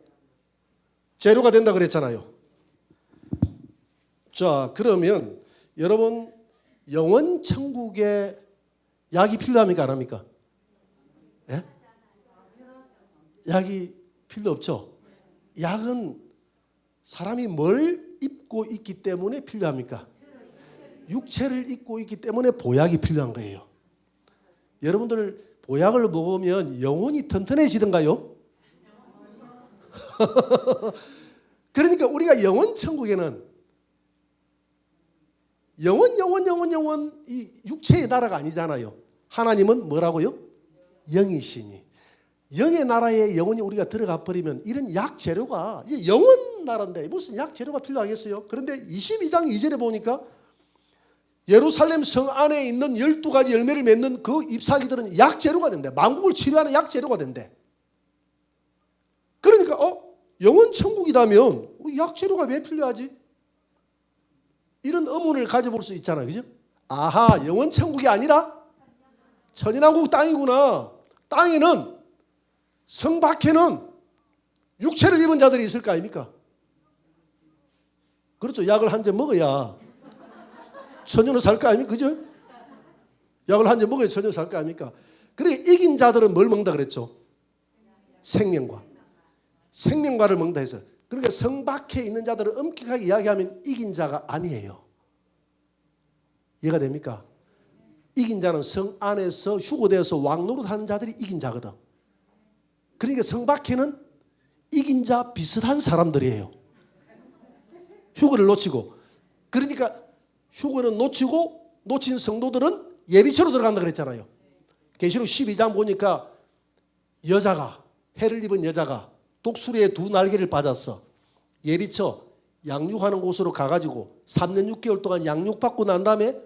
재료가 된다 그랬잖아요. 자, 그러면 여러분 영원 천국에 약이 필요합니까 안 합니까? 예? 약이 필요 없죠. 약은 사람이 뭘 입고 있기 때문에 필요합니까? 육체를 입고 있기 때문에 보약이 필요한 거예요. 여러분들 보약을 먹으면 영혼이 튼튼해지던가요? 그러니까 우리가 영원 천국에는 영원 이 육체의 나라가 아니잖아요. 하나님은 뭐라고요? 영이시니. 영의 나라에 영원히 우리가 들어가 버리면 이런 약재료가 이제 영원 나라인데 무슨 약재료가 필요하겠어요? 그런데 22장 2절에 보니까 예루살렘 성 안에 있는 12가지 열매를 맺는 그 잎사귀들은 약재료가 된대. 만국을 치료하는 약재료가 된대. 그러니까 영원 천국이라면 약재료가 왜 필요하지? 이런 의문을 가져볼 수 있잖아요. 그죠? 아하, 영원 천국이 아니라 천연왕국 땅이구나. 땅에는 성 밖에는 육체를 입은 자들이 있을 거 아닙니까? 그렇죠. 약을 한 잔 먹어야 천연을 살 거 아닙니까? 그죠? 약을 한 잔 먹어야 천연을 살 거 아닙니까? 그러니까 이긴 자들은 뭘 먹는다 그랬죠? 생명과를 먹는다 해서. 그러니까 성 밖에 있는 자들은 엄격하게 이야기하면 이긴 자가 아니에요. 이해가 됩니까? 이긴 자는 성 안에서 휴고되어서 왕노릇하는 자들이 이긴 자거든. 그러니까 성 밖에는 이긴 자 비슷한 사람들이에요. 휴거를 놓치고. 그러니까 휴거는 놓치고 놓친 성도들은 예비처로 들어간다 그랬잖아요. 계시록 12장 보니까 여자가, 해를 입은 여자가 독수리의 두 날개를 받았어. 예비처 양육하는 곳으로 가가지고 3년 6개월 동안 양육받고 난 다음에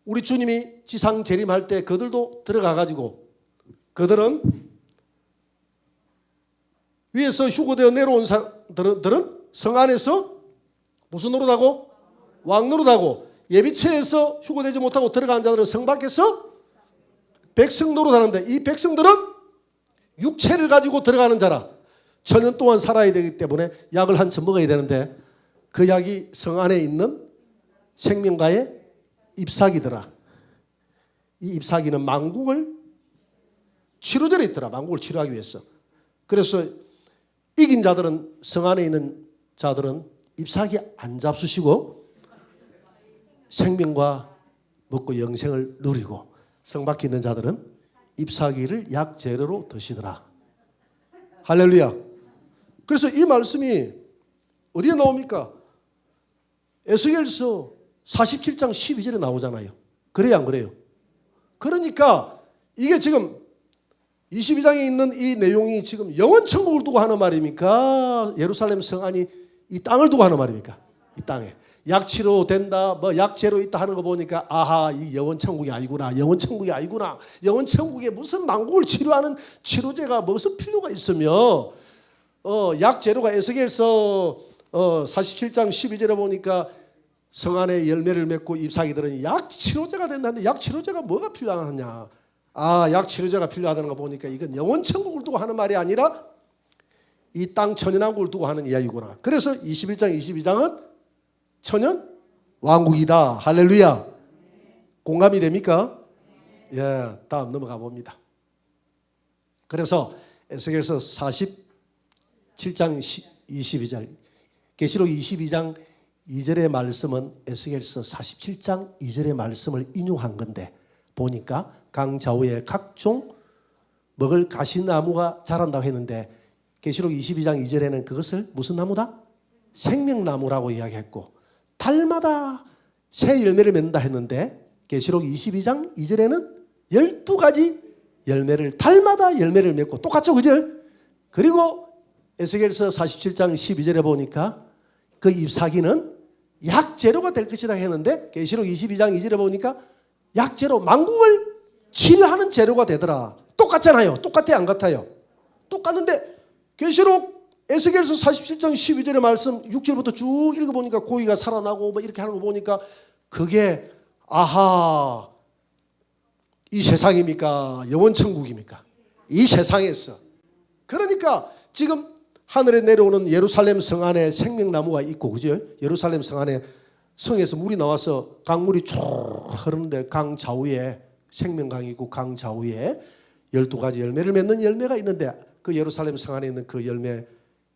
우리 주님이 지상 재림할 때 그들도 들어가가지고 그들은 위에서 휴거되어 내려온 사람들은 성 안에서 무슨 노릇하고? 왕 노릇하고. 예비처에서 휴거되지 못하고 들어간 자들은 성 밖에서 백성 노릇하는데 이 백성들은 육체를 가지고 들어가는 자라. 천년 동안 살아야 되기 때문에 약을 한 참 먹어야 되는데 그 약이 성 안에 있는 생명과의 잎사귀더라. 이 잎사귀는 만국을 치료제로 있더라. 만국을 치료하기 위해서. 그래서 이긴 자들은 성 안에 있는 자들은 잎사귀 안 잡수시고 생명과 먹고 영생을 누리고 성 밖에 있는 자들은 잎사귀를 약재료로 드시더라. 할렐루야. 그래서 이 말씀이 어디에 나옵니까? 에스겔서 47장 12절에 나오잖아요. 그래요, 안 그래요? 그러니까 이게 지금 22장에 있는 이 내용이 지금 영원 천국을 두고 하는 말입니까? 예루살렘 성 안이 이 땅을 두고 하는 말입니까? 이 땅에 약치료 된다, 뭐 약재로 있다 하는 거 보니까 아하, 이 영원 천국이 아니구나. 영원 천국이 아니구나. 영원 천국에 무슨 만국을 치료하는 치료제가 무슨 필요가 있으며 약재료가 에스겔서 47장 12절에 보니까 성 안에 열매를 맺고 잎사귀들은 약치료제가 된다는데 약치료제가 뭐가 필요하냐? 아, 약치료제가 필요하다는 거 보니까 이건 영원 천국을 두고 하는 말이 아니라 이 땅 천연왕국을 두고 하는 이야기구나. 그래서 21장 22장은 천연 왕국이다. 할렐루야. 공감이 됩니까? 예, 다음 넘어가 봅니다. 그래서 에스겔서 47장 22절, 계시록 22장 2절의 말씀은 에스겔서 47장 2절의 말씀을 인용한 건데 보니까 강 좌우에 각종 먹을 가시나무가 자란다고 했는데 계시록 22장 2절에는 그것을 무슨 나무다? 생명나무라고 이야기했고 달마다 새 열매를 맺는다 했는데 계시록 22장 2절에는 12가지 열매를 달마다 열매를 맺고 똑같죠, 그죠? 그리고 에스겔서 47장 12절에 보니까 그 잎사귀는 약재료가 될 것이다 했는데 계시록 22장 2절에 보니까 약재료, 만국을 치료하는 재료가 되더라. 똑같잖아요. 똑같아요, 안 같아요? 똑같은데 계시록 에스겔서 47장 12절의 말씀 6절부터 쭉 읽어보니까 고기가 살아나고 뭐 이렇게 하는 거 보니까 그게 아하, 이 세상입니까? 영원 천국입니까? 이 세상에서. 그러니까 지금 하늘에 내려오는 예루살렘 성 안에 생명나무가 있고, 그죠? 예루살렘 성 안에 성에서 물이 나와서 강물이 쭉 흐르는데 강 좌우에 생명강이 있고 강 좌우에 12가지 열매를 맺는 열매가 있는데 그 예루살렘 성 안에 있는 그 열매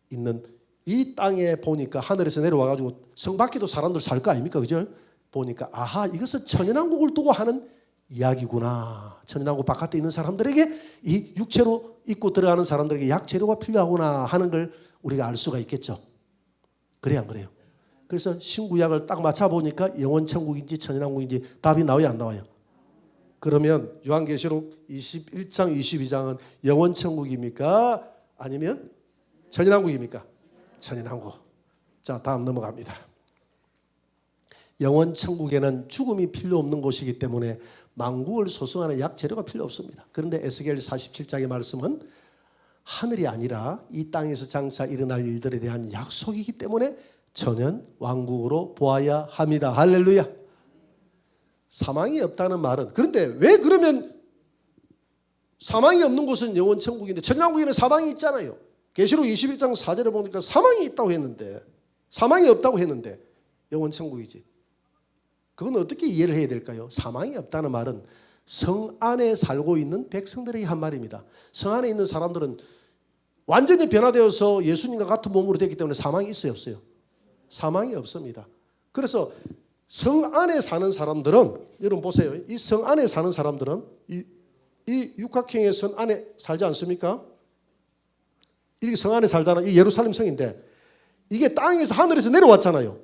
있는 이 땅에 보니까 하늘에서 내려와가지고 성 밖에도 사람들 살 거 아닙니까? 그죠? 보니까 아하, 이것은 천연왕국을 두고 하는 이야기구나. 천연왕국 바깥에 있는 사람들에게 이 육체로 입고 들어가는 사람들에게 약재료가 필요하구나 하는 걸 우리가 알 수가 있겠죠. 그래야 안 그래요? 그래서 신구약을 딱 맞춰보니까 영원 천국인지 천연왕국인지 답이 나와요, 안 나와요? 그러면 요한계시록 21장, 22장은 영원 천국입니까? 아니면 천연왕국입니까? 천연왕국. 자, 다음 넘어갑니다. 영원 천국에는 죽음이 필요 없는 곳이기 때문에 만국을 소성하는 약재료가 필요 없습니다. 그런데 에스겔 47장의 말씀은 하늘이 아니라 이 땅에서 장차 일어날 일들에 대한 약속이기 때문에 천연 왕국으로 보아야 합니다. 할렐루야. 사망이 없다는 말은, 그런데 왜 그러면 사망이 없는 곳은 영원 천국인데 천연왕국에는 사망이 있잖아요. 계시록 21장 4절에 보니까 사망이 있다고 했는데, 사망이 없다고 했는데 영원 천국이지. 그건 어떻게 이해를 해야 될까요? 사망이 없다는 말은 성 안에 살고 있는 백성들에게 한 말입니다. 성 안에 있는 사람들은 완전히 변화되어서 예수님과 같은 몸으로 됐기 때문에 사망이 있어요, 없어요? 사망이 없습니다. 그래서 성 안에 사는 사람들은, 여러분 보세요. 이 성 안에 사는 사람들은 이 육각형의 성 안에 살지 않습니까? 이렇게 성 안에 살잖아요. 이 예루살렘 성인데 이게 땅에서 하늘에서 내려왔잖아요.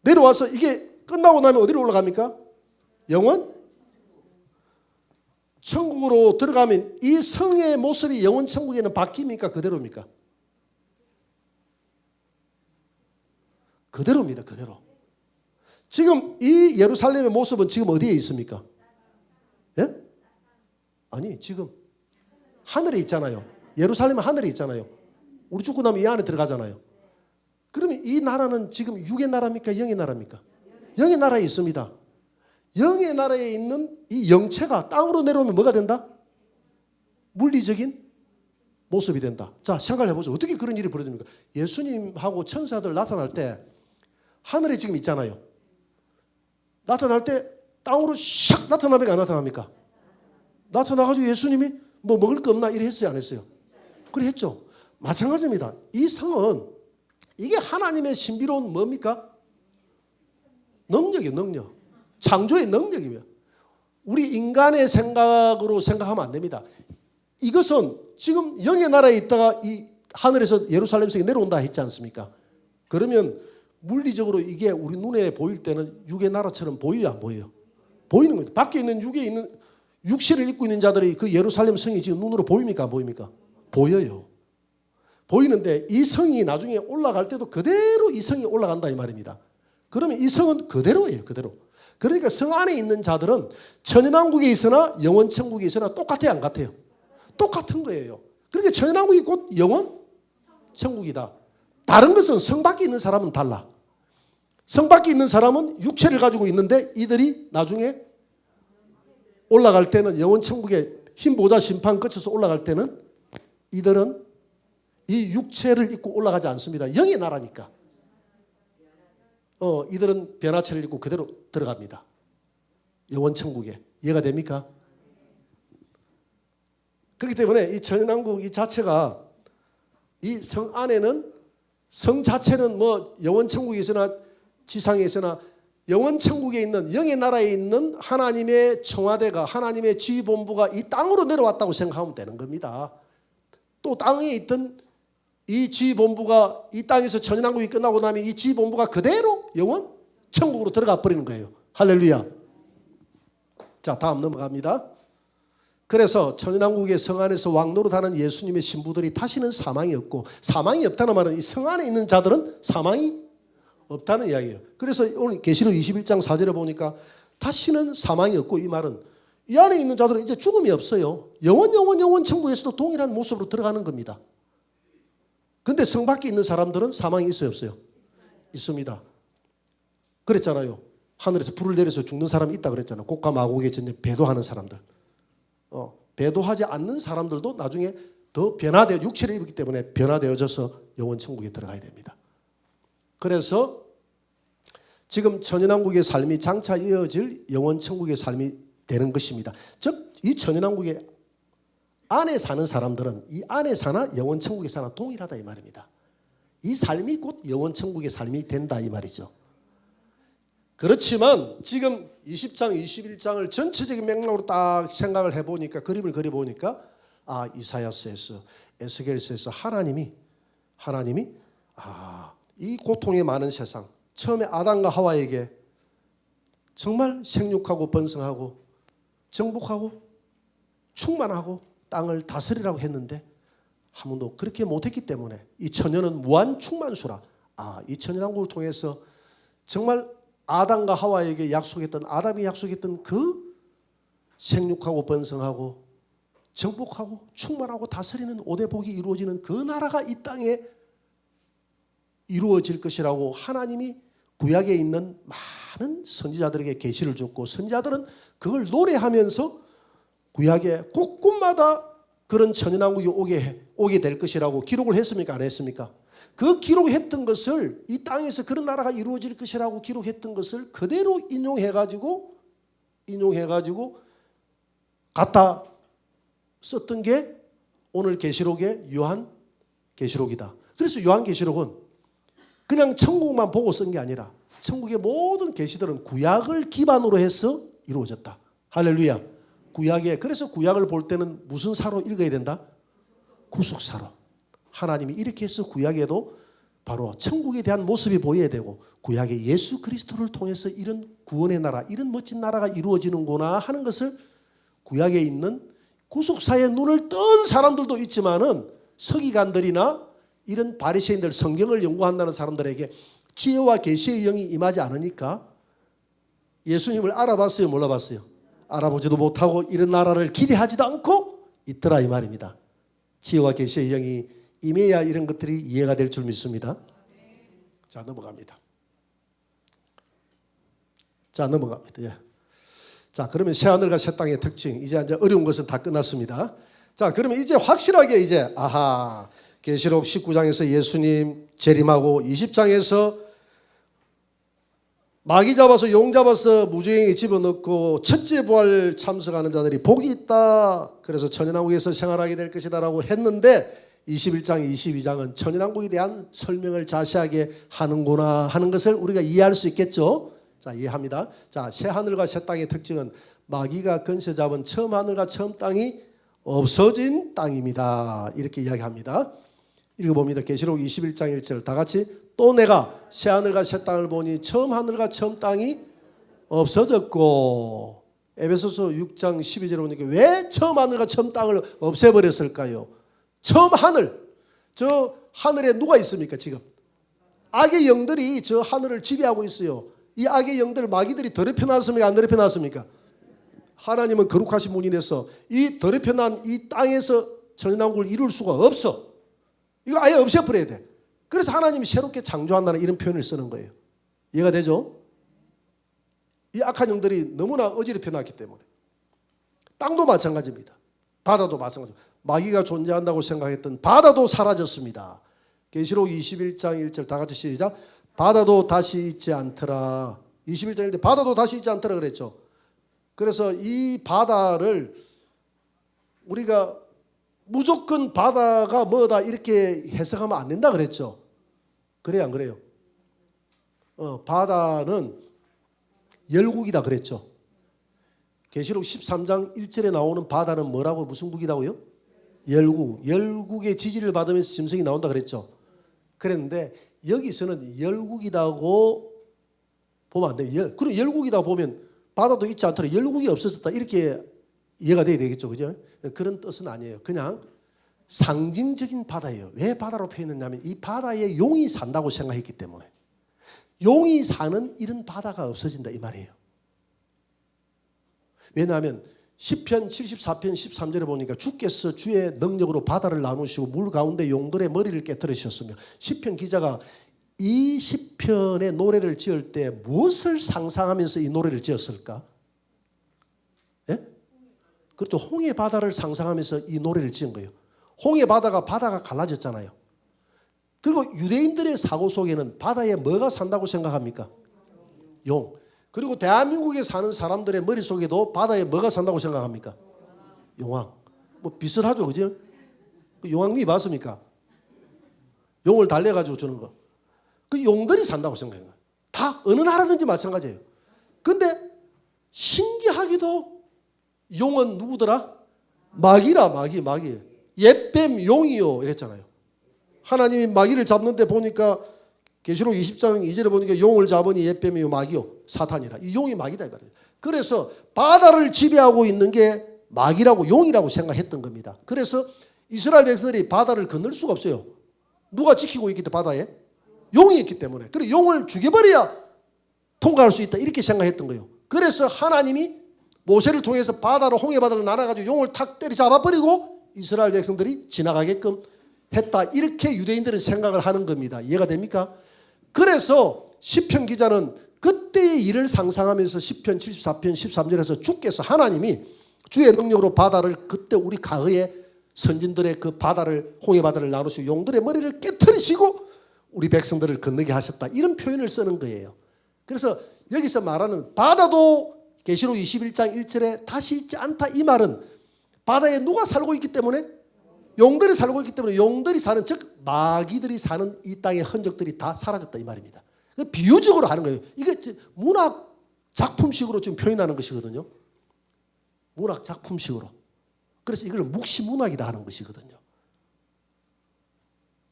내려와서 이게 끝나고 나면 어디로 올라갑니까? 영원 천국으로 들어가면 이 성의 모습이 영원 천국에는 바뀝니까? 그대로입니까? 그대로입니다. 그대로. 지금 이 예루살렘의 모습은 지금 어디에 있습니까? 예? 아니, 지금 하늘에 있잖아요. 예루살렘은 하늘에 있잖아요. 우리 죽고 나면 이 안에 들어가잖아요. 그러면 이 나라는 지금 육의 나라입니까? 영의 나라입니까? 영의 나라에 있습니다. 영의 나라에 있는 이 영체가 땅으로 내려오면 뭐가 된다? 물리적인 모습이 된다. 자, 생각해 보세요. 어떻게 그런 일이 벌어집니까? 예수님하고 천사들 나타날 때 하늘에 지금 있잖아요. 나타날 때 땅으로 샥 나타납니까? 안 나타납니까? 나타나가지고 예수님이 뭐 먹을 거 없나? 이래 했어요? 안 했어요? 그래 했죠. 마찬가지입니다. 이 성은 이게 하나님의 신비로운 뭡니까? 능력이에요. 능력. 창조의 능력이에요. 우리 인간의 생각으로 생각하면 안 됩니다. 이것은 지금 영의 나라에 있다가 이 하늘에서 예루살렘성에 내려온다 했지 않습니까? 그러면 물리적으로 이게 우리 눈에 보일 때는 육의 나라처럼 보여요, 안 보여요? 보이는 거예요. 밖에 있는 육에 있는 육실을 입고 있는 자들이 그 예루살렘 성이 지금 눈으로 보입니까, 안 보입니까? 보여요. 보이는데 이 성이 나중에 올라갈 때도 그대로 이 성이 올라간다 이 말입니다. 그러면 이 성은 그대로예요, 그대로. 그러니까 성 안에 있는 자들은 천연왕국에 있으나 영원 천국에 있으나 똑같아요, 안 같아요? 똑같은 거예요. 그러니까 천연왕국이 곧 영원 천국이다. 다른 것은 성 밖에 있는 사람은 달라. 성 밖에 있는 사람은 육체를 가지고 있는데 이들이 나중에 올라갈 때는 영원 천국에 흰 보좌 심판 거쳐서 올라갈 때는 이들은 이 육체를 입고 올라가지 않습니다. 영의 나라니까. 이들은 변화체를 입고 그대로 들어갑니다. 영원 천국에. 이해가 됩니까? 그렇기 때문에 이 천연왕국 이 자체가 이 성 안에는 성 자체는 뭐 영원 천국에 있으나 지상에 있으나 영원 천국에 있는 영의 나라에 있는 하나님의 청와대가 하나님의 지휘본부가 이 땅으로 내려왔다고 생각하면 되는 겁니다. 또 땅에 있던 이 지휘본부가 이 땅에서 천연왕국이 끝나고 나면 이 지휘본부가 그대로 영원 천국으로 들어가 버리는 거예요. 할렐루야. 자, 다음 넘어갑니다. 그래서 천연왕국의 성 안에서 왕노릇하는 예수님의 신부들이 다시는 사망이 없고, 사망이 없다는 말은 이 성 안에 있는 자들은 사망이 없다는 이야기예요. 그래서 오늘 계시록 21장 4절에 보니까 다시는 사망이 없고, 이 말은 이 안에 있는 자들은 이제 죽음이 없어요. 영원 천국에서도 동일한 모습으로 들어가는 겁니다. 근데 성 밖에 있는 사람들은 사망이 있어요, 없어요? 있습니다. 그랬잖아요. 하늘에서 불을 내려서 죽는 사람이 있다 그랬잖아요. 곡과 마곡의 전쟁 배도하는 사람들. 배도하지 않는 사람들도 나중에 더 변화되어 육체를 입었기 때문에 변화되어져서 영원 천국에 들어가야 됩니다. 그래서 지금 천연왕국의 삶이 장차 이어질 영원 천국의 삶이 되는 것입니다. 즉 이 천연왕국의 안에 사는 사람들은 이 안에 사나 영원 천국에 사나 동일하다 이 말입니다. 이 삶이 곧 영원 천국의 삶이 된다 이 말이죠. 그렇지만 지금 20장, 21장을 전체적인 맥락으로 딱 생각을 해보니까, 그림을 그려보니까 이사야서에서, 에스겔서에서 하나님이 이 고통의 많은 세상, 처음에 아담과 하와에게 정말 생육하고 번성하고 정복하고 충만하고 땅을 다스리라고 했는데 한 번도 그렇게 못했기 때문에 이 처녀는 무한 충만수라. 이 천연왕국을 통해서 정말 아담과 하와에게 약속했던, 아담이 약속했던 그 생육하고 번성하고 정복하고 충만하고 다스리는 5대 복이 이루어지는 그 나라가 이 땅에 이루어질 것이라고 하나님이 구약에 있는 많은 선지자들에게 계시를 줬고, 선지자들은 그걸 노래하면서 구약에 곳곳마다 그런 천연왕국이 오게 될 것이라고 기록을 했습니까? 안 했습니까? 그 기록했던 것을, 이 땅에서 그런 나라가 이루어질 것이라고 기록했던 것을 그대로 인용해가지고 갖다 썼던 게 오늘 계시록의 요한계시록이다. 그래서 요한계시록은 그냥 천국만 보고 쓴 게 아니라 천국의 모든 계시들은 구약을 기반으로 해서 이루어졌다. 할렐루야. 그래서 구약을 볼 때는 무슨 사로 읽어야 된다? 구속사로. 하나님이 이렇게 해서 구약에도 바로 천국에 대한 모습이 보여야 되고, 구약의 예수 그리스도를 통해서 이런 구원의 나라, 이런 멋진 나라가 이루어지는구나 하는 것을 구약에 있는 구속사의 눈을 뜬 사람들도 있지만은 서기관들이나 이런 바리새인들, 성경을 연구한다는 사람들에게 지혜와 계시의 영이 임하지 않으니까 예수님을 알아봤어요, 몰라봤어요? 알아보지도 못하고 이런 나라를 기대하지도 않고 있더라 이 말입니다. 지혜와 계시의 영이 임해야 이런 것들이 이해가 될 줄 믿습니다. 자, 넘어갑니다. 예. 자, 그러면 새하늘과 새 땅의 특징, 이제 어려운 것은 다 끝났습니다. 자, 그러면 이제 확실하게 계시록 19장에서 예수님 재림하고 20장에서 마귀 잡아서 용 잡아서 무주행에 집어넣고 첫째 부활 참석하는 자들이 복이 있다. 그래서 천연왕국에서 생활하게 될 것이다라고 했는데 21장, 22장은 천연왕국에 대한 설명을 자세하게 하는구나 하는 것을 우리가 이해할 수 있겠죠. 자, 이해합니다. 자, 새 하늘과 새 땅의 특징은 마귀가 건세 잡은 처음 하늘과 처음 땅이 없어진 땅입니다. 이렇게 이야기합니다. 읽어봅니다. 계시록 21장 1절 다 같이. 또 내가 새 하늘과 새 땅을 보니 처음 하늘과 처음 땅이 없어졌고. 에베소서 6장 12절에 보니까 왜 처음 하늘과 처음 땅을 없애버렸을까요? 처음 하늘, 저 하늘에 누가 있습니까 지금? 악의 영들이 저 하늘을 지배하고 있어요. 이 악의 영들, 마귀들이 더럽혀놨습니까? 안 더럽혀놨습니까? 하나님은 거룩하신 분이라서 이 더럽혀난 이 땅에서 천연왕국을 이룰 수가 없어. 이거 아예 없애버려야 돼. 그래서 하나님이 새롭게 창조한다는 이런 표현을 쓰는 거예요. 이해가 되죠? 이 악한 영들이 너무나 어지럽혀 놨기 때문에. 땅도 마찬가지입니다. 바다도 마찬가지입니다. 마귀가 존재한다고 생각했던 바다도 사라졌습니다. 계시록 21장 1절 다 같이 시작. 바다도 다시 있지 않더라. 21장 1절 바다도 다시 있지 않더라 그랬죠. 그래서 이 바다를 우리가 무조건 바다가 뭐다 이렇게 해석하면 안 된다 그랬죠. 그래요, 안 그래요? 바다는 열국이다 그랬죠. 계시록 13장 1절에 나오는 바다는 뭐라고, 무슨 국이라고요? 열국. 열국의 지지를 받으면서 짐승이 나온다 그랬죠. 그랬는데 여기서는 열국이라고 보면 안 돼요. 그럼 열국이라고 보면 바다도 있지 않더라, 열국이 없어졌다 이렇게 이해가 돼야 되겠죠, 그죠? 그런 뜻은 아니에요. 그냥 상징적인 바다예요. 왜 바다로 표현했냐면 이 바다에 용이 산다고 생각했기 때문에. 용이 사는 이런 바다가 없어진다 이 말이에요. 왜냐하면 시편 74편 13절에 보니까 주께서 주의 능력으로 바다를 나누시고 물 가운데 용들의 머리를 깨뜨리셨으며, 시편 기자가 이 시편의 노래를 지을 때 무엇을 상상하면서 이 노래를 지었을까? 예? 그렇죠. 홍해 바다를 상상하면서 이 노래를 지은 거예요. 홍해 바다가 갈라졌잖아요. 그리고 유대인들의 사고 속에는 바다에 뭐가 산다고 생각합니까? 용. 그리고 대한민국에 사는 사람들의 머릿속에도 바다에 뭐가 산다고 생각합니까? 용왕. 뭐 비슷하죠, 그죠? 용왕미 봤습니까? 용을 달래가지고 주는 거. 그 용들이 산다고 생각해요. 다 어느 나라든지 마찬가지예요. 근데 신기하게도 용은 누구더라? 마귀라, 마귀. 옛뱀 용이요 이랬잖아요. 하나님이 마귀를 잡는데 보니까 계시록 20장 2절에 보니까 용을 잡으니 옛뱀이요 마귀요 사탄이라. 이 용이 마귀다 이 말이에요. 그래서 바다를 지배하고 있는 게 마귀라고 용이라고 생각했던 겁니다. 그래서 이스라엘 백성들이 바다를 건널 수가 없어요. 누가 지키고 있기 때문에 바다에? 용이 있기 때문에. 그리고 용을 죽여버려야 통과할 수 있다 이렇게 생각했던 거예요. 그래서 하나님이 모세를 통해서 바다로 홍해바다를 나눠가지고 용을 탁 때려 잡아버리고 이스라엘 백성들이 지나가게끔 했다 이렇게 유대인들은 생각을 하는 겁니다. 이해가 됩니까? 그래서 시편 기자는 그때의 일을 상상하면서 시편 74편 13절에서 주께서 하나님이 주의 능력으로 바다를 그때 우리 과거에 선진들의 그 바다를 홍해바다를 나누시고 용들의 머리를 깨트리시고 우리 백성들을 건너게 하셨다 이런 표현을 쓰는 거예요. 그래서 여기서 말하는 바다도 계시록 21장 1절에 다시 있지 않다 이 말은 바다에 누가 살고 있기 때문에 용들이 살고 있기 때문에 용들이 사는 즉 마귀들이 사는 이 땅의 흔적들이 다 사라졌다 이 말입니다. 비유적으로 하는 거예요. 이게 문학 작품식으로 지금 표현하는 것이거든요. 문학 작품식으로. 그래서 이걸 묵시문학이다 하는 것이거든요.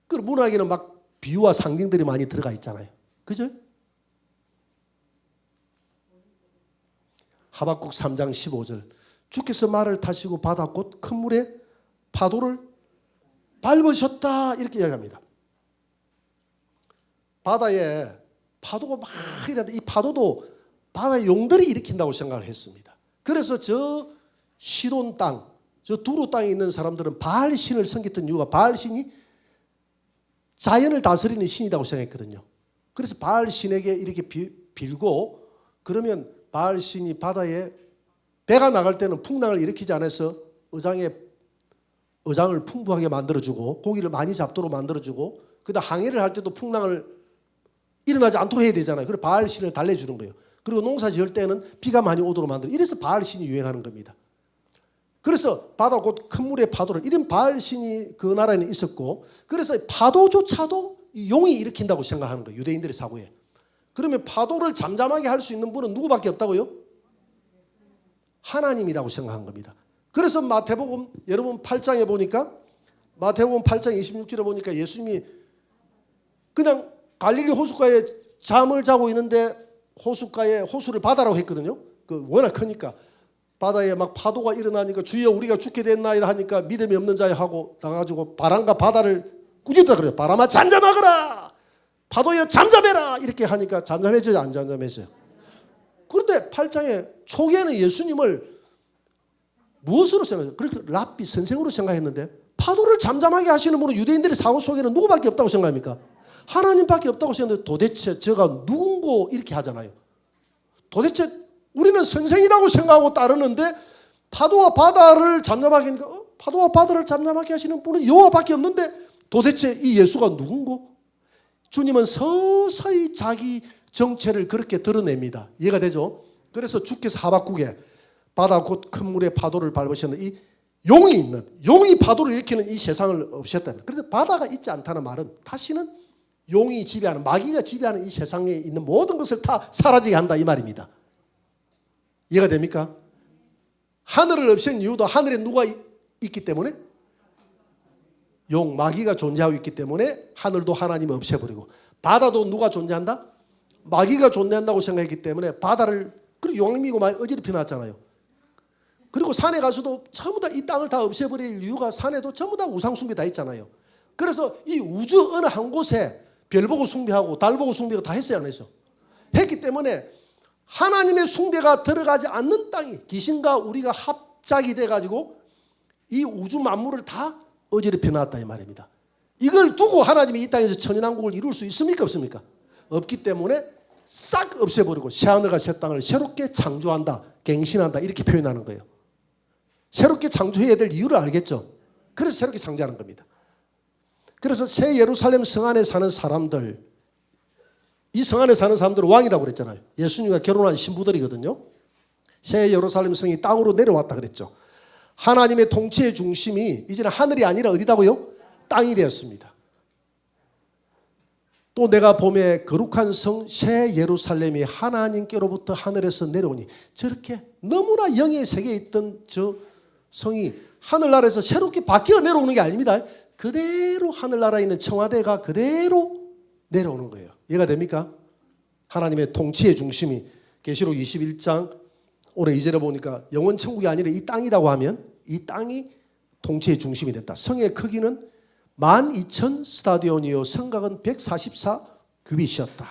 그 문학에는 막 비유와 상징들이 많이 들어가 있잖아요. 그죠? 하박국 3장 15절 주께서 말을 타시고 바다 곧 큰 물에 파도를 밟으셨다 이렇게 이야기합니다. 바다에 파도가 막 일어나는데 이 파도도 바다의 용들이 일으킨다고 생각을 했습니다. 그래서 저 시돈 땅, 저 두로 땅에 있는 사람들은 바알신을 섬겼던 이유가 바알신이 자연을 다스리는 신이라고 생각했거든요. 그래서 바알신에게 이렇게 빌고 그러면 바알신이 바다에 배가 나갈 때는 풍랑을 일으키지 않아서 어장을 풍부하게 만들어주고 고기를 많이 잡도록 만들어주고 그다음 항해를 할 때도 풍랑을 일어나지 않도록 해야 되잖아요. 그래서 바알신을 달래주는 거예요. 그리고 농사 지을 때는 비가 많이 오도록 만들어. 이래서 바알신이 유행하는 겁니다. 그래서 바다 곧 큰 물의 파도를 이런 바알신이 그 나라에는 있었고 그래서 파도조차도 용이 일으킨다고 생각하는 거예요. 유대인들의 사고에. 그러면 파도를 잠잠하게 할 수 있는 분은 누구밖에 없다고요? 하나님이라고 생각한 겁니다. 그래서 마태복음 여러분 8장에 보니까 마태복음 8장 26절에 보니까 예수님이 그냥 갈릴리 호숫가에 잠을 자고 있는데 호숫가에 호수를 바다라고 했거든요. 그 워낙 크니까 바다에 막 파도가 일어나니까 주여 우리가 죽게 됐나이다 하니까 믿음이 없는 자여 하고 나가지고 바람과 바다를 꾸짖다 그래요. 바람아 잠잠하거라. 파도여 잠잠해라. 이렇게 하니까 잠잠해져요 안 잠잠해져요? 그런데 8장에 초기에는 예수님을 무엇으로 생각해요? 그렇게 랍비 선생으로 생각했는데 파도를 잠잠하게 하시는 분은 유대인들의 사고 속에는 누구밖에 없다고 생각합니까? 하나님밖에 없다고 생각했는데 도대체 저가 누군고 이렇게 하잖아요. 도대체 우리는 선생이라고 생각하고 따르는데 파도와 바다를 잠잠하게 하니까 파도와 바다를 잠잠하게 하시는 분은 여호와밖에 없는데 도대체 이 예수가 누군고? 주님은 서서히 자기 정체를 그렇게 드러냅니다. 이해가 되죠? 그래서 주께서 하박국에 바다 곧 큰 물의 파도를 밟으셨는 이 용이 파도를 일으키는 이 세상을 없앴다는. 그래서 바다가 있지 않다는 말은 다시는 용이 지배하는 마귀가 지배하는 이 세상에 있는 모든 것을 다 사라지게 한다 이 말입니다. 이해가 됩니까? 하늘을 없앤 이유도 하늘에 누가 있기 때문에 마귀가 존재하고 있기 때문에 하늘도 하나님이 없애버리고 바다도 누가 존재한다? 마귀가 존재한다고 생각했기 때문에 바다를 그리고 용이고 많이 어지럽혀 놨잖아요. 그리고 산에 가서도 전부 다 이 땅을 다 없애버릴 이유가 산에도 전부 다 우상숭배 다 있잖아요. 그래서 이 우주 어느 한 곳에 별 보고 숭배하고 달 보고 숭배하고 다 했어요 안 했어? 했기 때문에 하나님의 숭배가 들어가지 않는 땅이 귀신과 우리가 합작이 돼가지고 이 우주 만물을 다 어지럽혀 놨다 이 말입니다. 이걸 두고 하나님이 이 땅에서 천연왕국을 이룰 수 있습니까 없습니까? 없기 때문에 싹 없애버리고 새하늘과 새 땅을 새롭게 창조한다 갱신한다 이렇게 표현하는 거예요. 새롭게 창조해야 될 이유를 알겠죠? 그래서 새롭게 창조하는 겁니다. 그래서 새 예루살렘 성 안에 사는 사람들 이 성 안에 사는 사람들은 왕이라고 그랬잖아요. 예수님과 결혼한 신부들이거든요. 새 예루살렘 성이 땅으로 내려왔다 그랬죠. 하나님의 통치의 중심이 이제는 하늘이 아니라 어디다고요? 땅이 되었습니다. 또 내가 봄에 거룩한 성 새 예루살렘이 하나님께로부터 하늘에서 내려오니 저렇게 너무나 영의 세계에 있던 저 성이 하늘나라에서 새롭게 바뀌어 내려오는 게 아닙니다. 그대로 하늘나라에 있는 청와대가 그대로 내려오는 거예요. 이해가 됩니까? 하나님의 통치의 중심이 계시록 21장 오늘 2절에 보니까 영원 천국이 아니라 이 땅이라고 하면 이 땅이 통치의 중심이 됐다. 성의 크기는 12,000 스타디온이요 성곽은 144 규빗이었다.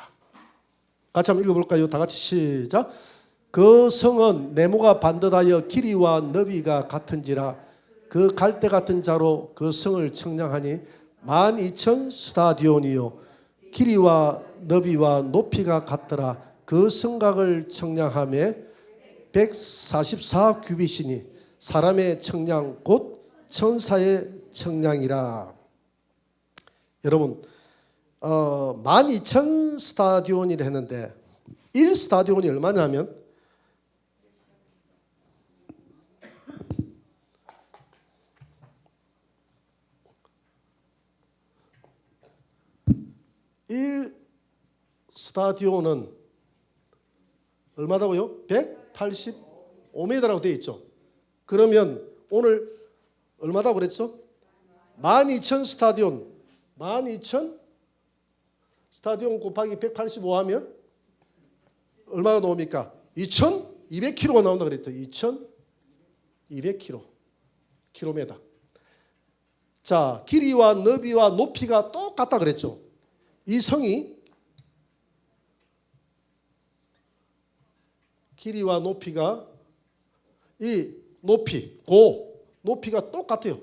같이 한번 읽어볼까요? 다 같이 시작. 그 성은 네모가 반듯하여 길이와 너비가 같은지라 그 갈대 같은 자로 그 성을 청량하니 12,000 스타디온이요 길이와 너비와 높이가 같더라. 그 성곽을 청량하며 144 규빗이니 사람의 청량 곧 천사의 청량이라. 여러분 12,000 스타디온이라 했는데 1스타디온이 얼마냐면 일 스타디온은 얼마다고요? 185m라고 되어 있죠. 그러면 오늘 얼마다고 그랬죠? 12,000 스타디온 12,000 스타디온 곱하기 185 하면 얼마가 나옵니까? 2,200km가 나온다 그랬죠. 2,200km 킬로미터. 자, 길이와 너비와 높이가 똑같다 그랬죠. 이 성이 길이와 높이가 이 높이가 똑같아요.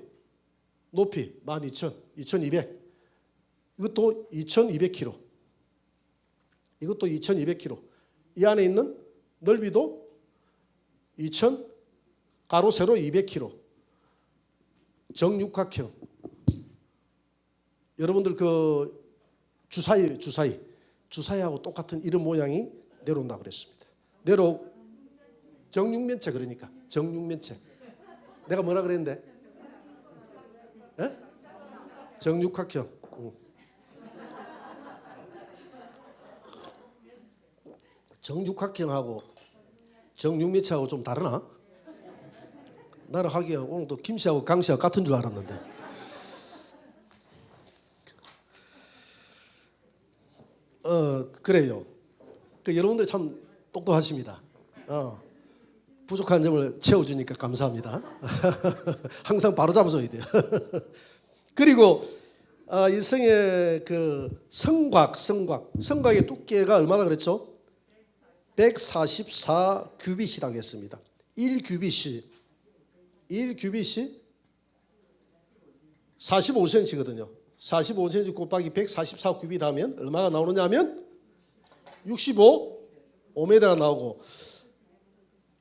높이 12,000, 2,200. 이것도 2,200km. 이것도 2,200km. 이 안에 있는 넓이도 2,000 가로 세로 200km. 정육각형. 여러분들 그 주사위하고 똑같은 이런 모양이 내려온다 그랬습니다. 정육면체 그러니까 정육면체. 내가 뭐라 그랬는데? 예? 정육각형. 정육각형하고 정육면체하고 좀 다르나? 나는 하기야 오늘도 김씨하고 강씨하고 같은 줄 알았는데. 그래요. 여러분들 참 똑똑하십니다. 부족한 점을 채워주니까 감사합니다. 항상 바로 잡아줘야 돼요. 그리고 이 성의 그 성곽의 두께가 얼마나 그랬죠? 144 규빗이라고 했습니다. 1규빗이 45cm거든요. 45cm 곱하기 144 규빗 하면 얼마가 나오느냐 하면 5m가 나오고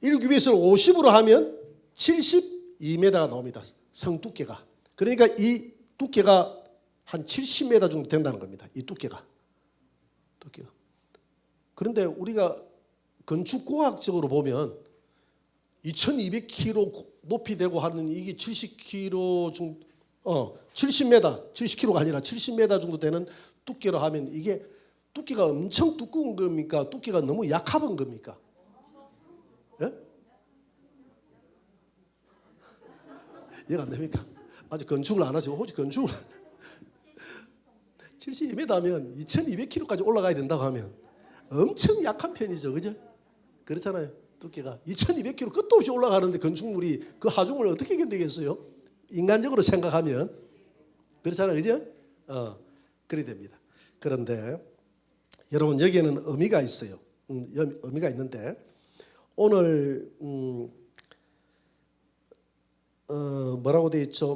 1규빗을 50으로 하면 72m가 나옵니다. 성 두께가. 그러니까 이 두께가 한 70m 정도 된다는 겁니다. 이 두께가. 그런데 우리가 건축공학적으로 보면 2200km 높이 되고 하는 이게 70km 정도 70m, 70km가 아니라 70m 정도 되는 두께로 하면 이게 두께가 엄청 두꺼운 겁니까? 두께가 너무 약합은 겁니까? 예? 이해가 안 됩니까? 아직 건축을 안 하죠. 혹시 건축을 72m 하면 2200km까지 올라가야 된다고 하면 엄청 약한 편이죠. 그죠? 그렇잖아요. 두께가 2200km 끝도 없이 올라가는데 건축물이 그 하중을 어떻게 견디겠어요? 인간적으로 생각하면 그렇잖아요. 그죠? 그래 됩니다. 그런데 여러분 여기에는 의미가 있어요. 의미가 있는데 오늘 뭐라고 되어 있죠?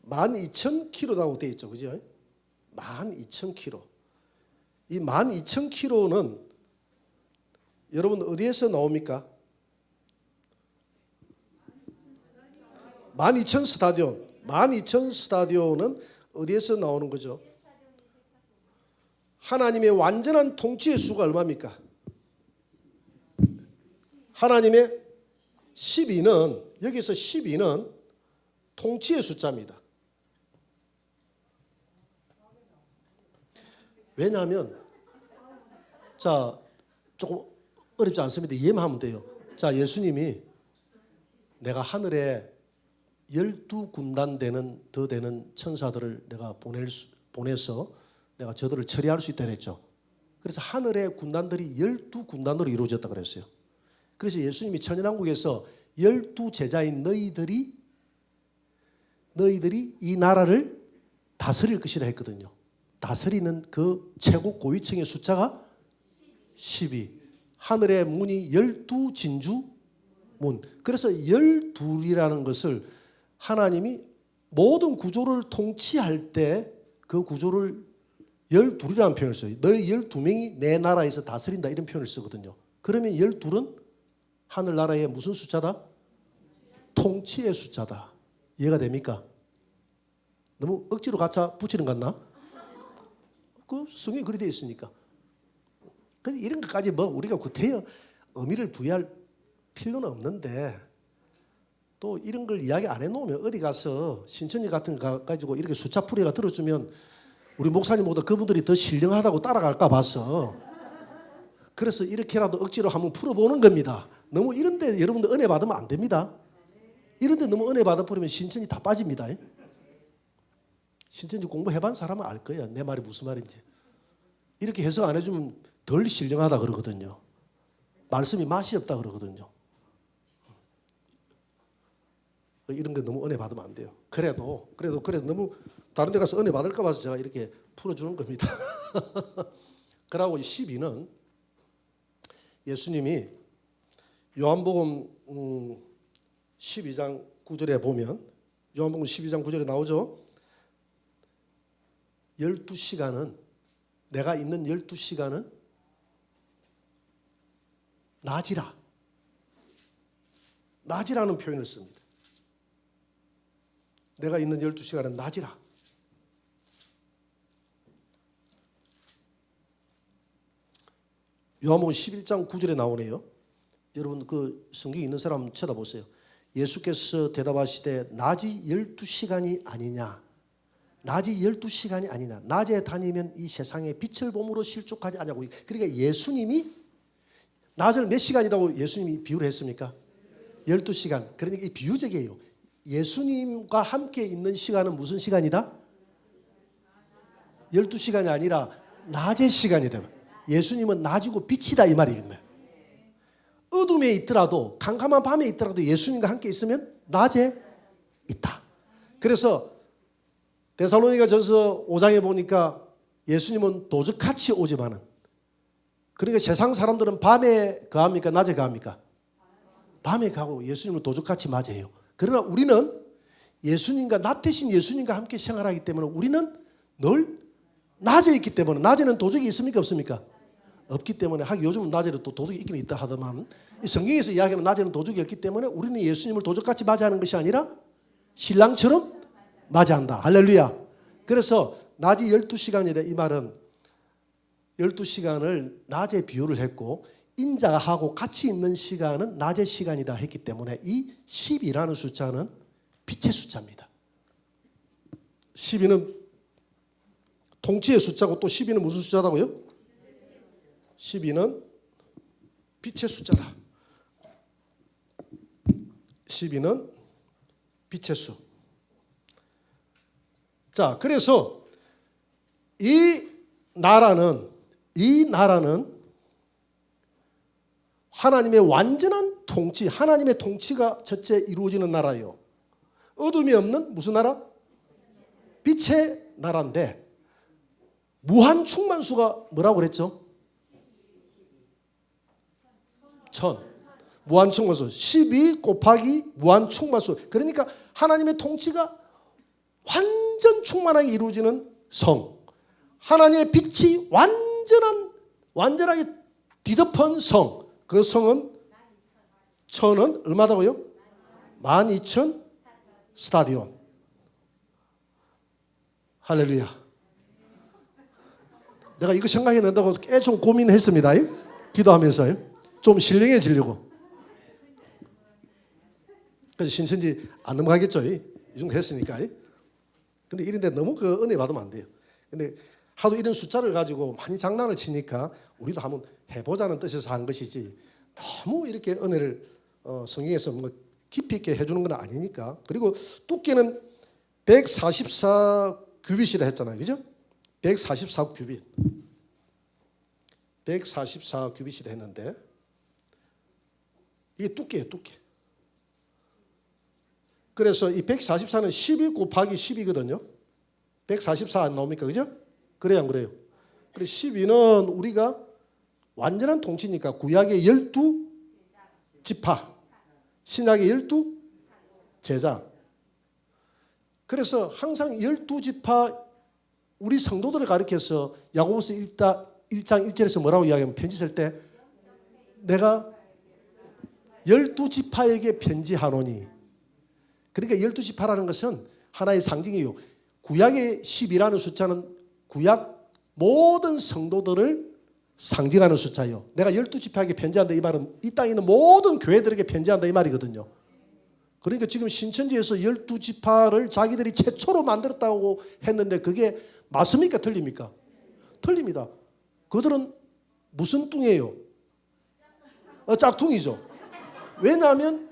12,000km라고 되어 있죠. 그죠? 12,000km. 이 12,000km는 여러분 어디에서 나옵니까? 12,000 스타디온. 12,000 스타디온은 어디에서 나오는 거죠? 하나님의 완전한 통치의 수가 얼마입니까? 하나님의 12는 여기서 12는 통치의 숫자입니다. 왜냐하면 자 조금 어렵지 않습니다. 이해만 하면 돼요. 자 예수님이 내가 하늘에 12군단 더 되는 천사들을 내가 보내서 내가 저들을 처리할 수 있다 그랬죠. 그래서 하늘의 군단들이 12군단으로 이루어졌다 그랬어요. 그래서 예수님이 천연왕국에서 12제자인 너희들이 이 나라를 다스릴 것이라 했거든요. 다스리는 그 최고 고위층의 숫자가 12. 하늘의 문이 12진주 문. 그래서 12이라는 것을 하나님이 모든 구조를 통치할 때 그 구조를 12이라는 표현을 써요. 너희 12명이 내 나라에서 다스린다 이런 표현을 쓰거든요. 그러면 12은 하늘나라의 무슨 숫자다? 통치의 숫자다. 이해가 됩니까? 너무 억지로 갖다 붙이는 것 같나? 그 성경에 그리 되어 있으니까. 근데 이런 것까지 뭐 우리가 구태여 의미를 부여할 필요는 없는데 또 이런 걸 이야기 안 해놓으면 어디 가서 신천지 같은 거 가지고 이렇게 숫자 풀이가 들어주면 우리 목사님보다 그분들이 더 신령하다고 따라갈까 봐서 그래서 이렇게라도 억지로 한번 풀어보는 겁니다. 너무 이런데 여러분들 은혜 받으면 안 됩니다. 이런데 너무 은혜 받아버리면 신천지 다 빠집니다. 신천지 공부해본 사람은 알 거예요. 내 말이 무슨 말인지. 이렇게 해석 안 해주면 덜 신령하다 그러거든요. 말씀이 맛이 없다 그러거든요. 이런 거 너무 은혜 받으면 안 돼요. 그래도 너무 다른 데 가서 은혜 받을까 봐서 제가 이렇게 풀어주는 겁니다. 그러고 12는 예수님이 요한복음 12장 9절에 보면 요한복음 12장 9절에 나오죠. 12시간은 내가 있는 12시간은 낮이라는 표현을 씁니다. 내가 있는 12시간은 낮이라. 요한복음 11장 9절에 나오네요. 여러분 그 성경 있는 사람 쳐다보세요. 예수께서 대답하시되 낮이 12시간이 아니냐. 낮이 12시간이 아니냐. 낮에 다니면 이 세상에 빛을 봄으로 실족하지 않냐고. 그러니까 예수님이 낮을 몇 시간이라고 예수님이 비유를 했습니까? 12시간. 그러니까 이 비유적이에요. 예수님과 함께 있는 시간은 무슨 시간이다? 12시간이 아니라 낮의 시간이다. 예수님은 낮이고 빛이다 이 말이겠네. 어둠에 있더라도 캄캄한 밤에 있더라도 예수님과 함께 있으면 낮에 있다. 그래서 데살로니가전서 5장에 보니까 예수님은 도적같이 오지만은 그러니까 세상 사람들은 밤에 거합니까? 낮에 거합니까? 밤에 가고 예수님은 도적같이 맞이해요. 그러나 우리는 예수님과 낮 대신 예수님과 함께 생활하기 때문에 우리는 늘 낮에 있기 때문에 낮에는 도적이 있습니까? 없습니까? 없기 때문에 요즘은 낮에는 또 도둑이 있긴 있다 하더만 이 성경에서 이야기하는 낮에는 도둑이 없기 때문에 우리는 예수님을 도적같이 맞이하는 것이 아니라 신랑처럼 맞이한다. 할렐루야. 그래서 낮이 12시간이다 이 말은 12시간을 낮에 비유를 했고 인자가 하고 같이 있는 시간은 낮의 시간이다 했기 때문에 이 12라는 숫자는 빛의 숫자입니다. 12는 통치의 숫자고 또 12는 무슨 숫자다고요? 12는 빛의 숫자다. 12는 빛의 수. 자, 그래서 이 나라는 하나님의 완전한 통치, 하나님의 통치가 첫째 이루어지는 나라예요. 어둠이 없는 무슨 나라? 빛의 나라인데 무한 충만수가 뭐라고 그랬죠? 1000. 무한 충만수. 12 곱하기 무한 충만수. 그러니까 하나님의 통치가 완전 충만하게 이루어지는 성. 하나님의 빛이 완전하게 뒤덮은 성. 그 성은 1000은 얼마다고요? 12,000 스타디온. 할렐루야. 내가 이거 생각해낸다고 꽤 좀 고민했습니다. 기도하면서 좀 신령해지려고. 그래서 신천지 안 넘어가겠죠. 이 정도 했으니까. 근데 이런데 너무 그 은혜 받으면 안 돼요. 근데 하도 이런 숫자를 가지고 많이 장난을 치니까 우리도 한번 해보자는 뜻에서 한 것이지 너무 이렇게 은혜를 성경에서 뭐 깊이 있게 해주는 건 아니니까. 그리고 두께는 144 규빗이라 했잖아요. 그죠? 144 규빗. 144 규빗이라 했는데 이게 두께예요, 두께. 그래서 이 144는 12 곱하기 10이거든요. 144 안 나옵니까? 그죠? 그래요, 안 그래요? 그래서 12는 우리가 완전한 통치니까 구약의 12지파, 신약의 12제자. 그래서 항상 12지파 우리 성도들을 가리켜서 야고보서 1장 1절에서 뭐라고 이야기하면 편지 쓸 때 내가 12지파에게 편지하노니. 그러니까 12지파라는 것은 하나의 상징이에요. 구약의 10이라는 숫자는 구약 모든 성도들을 상징하는 숫자예요. 내가 12지파에게 편지한다 이 말은 이 땅에 있는 모든 교회들에게 편지한다 이 말이거든요. 그러니까 지금 신천지에서 12지파를 자기들이 최초로 만들었다고 했는데 그게 맞습니까? 틀립니까? 틀립니다. 그들은 무슨 뚱이에요? 짝퉁이죠. 왜냐하면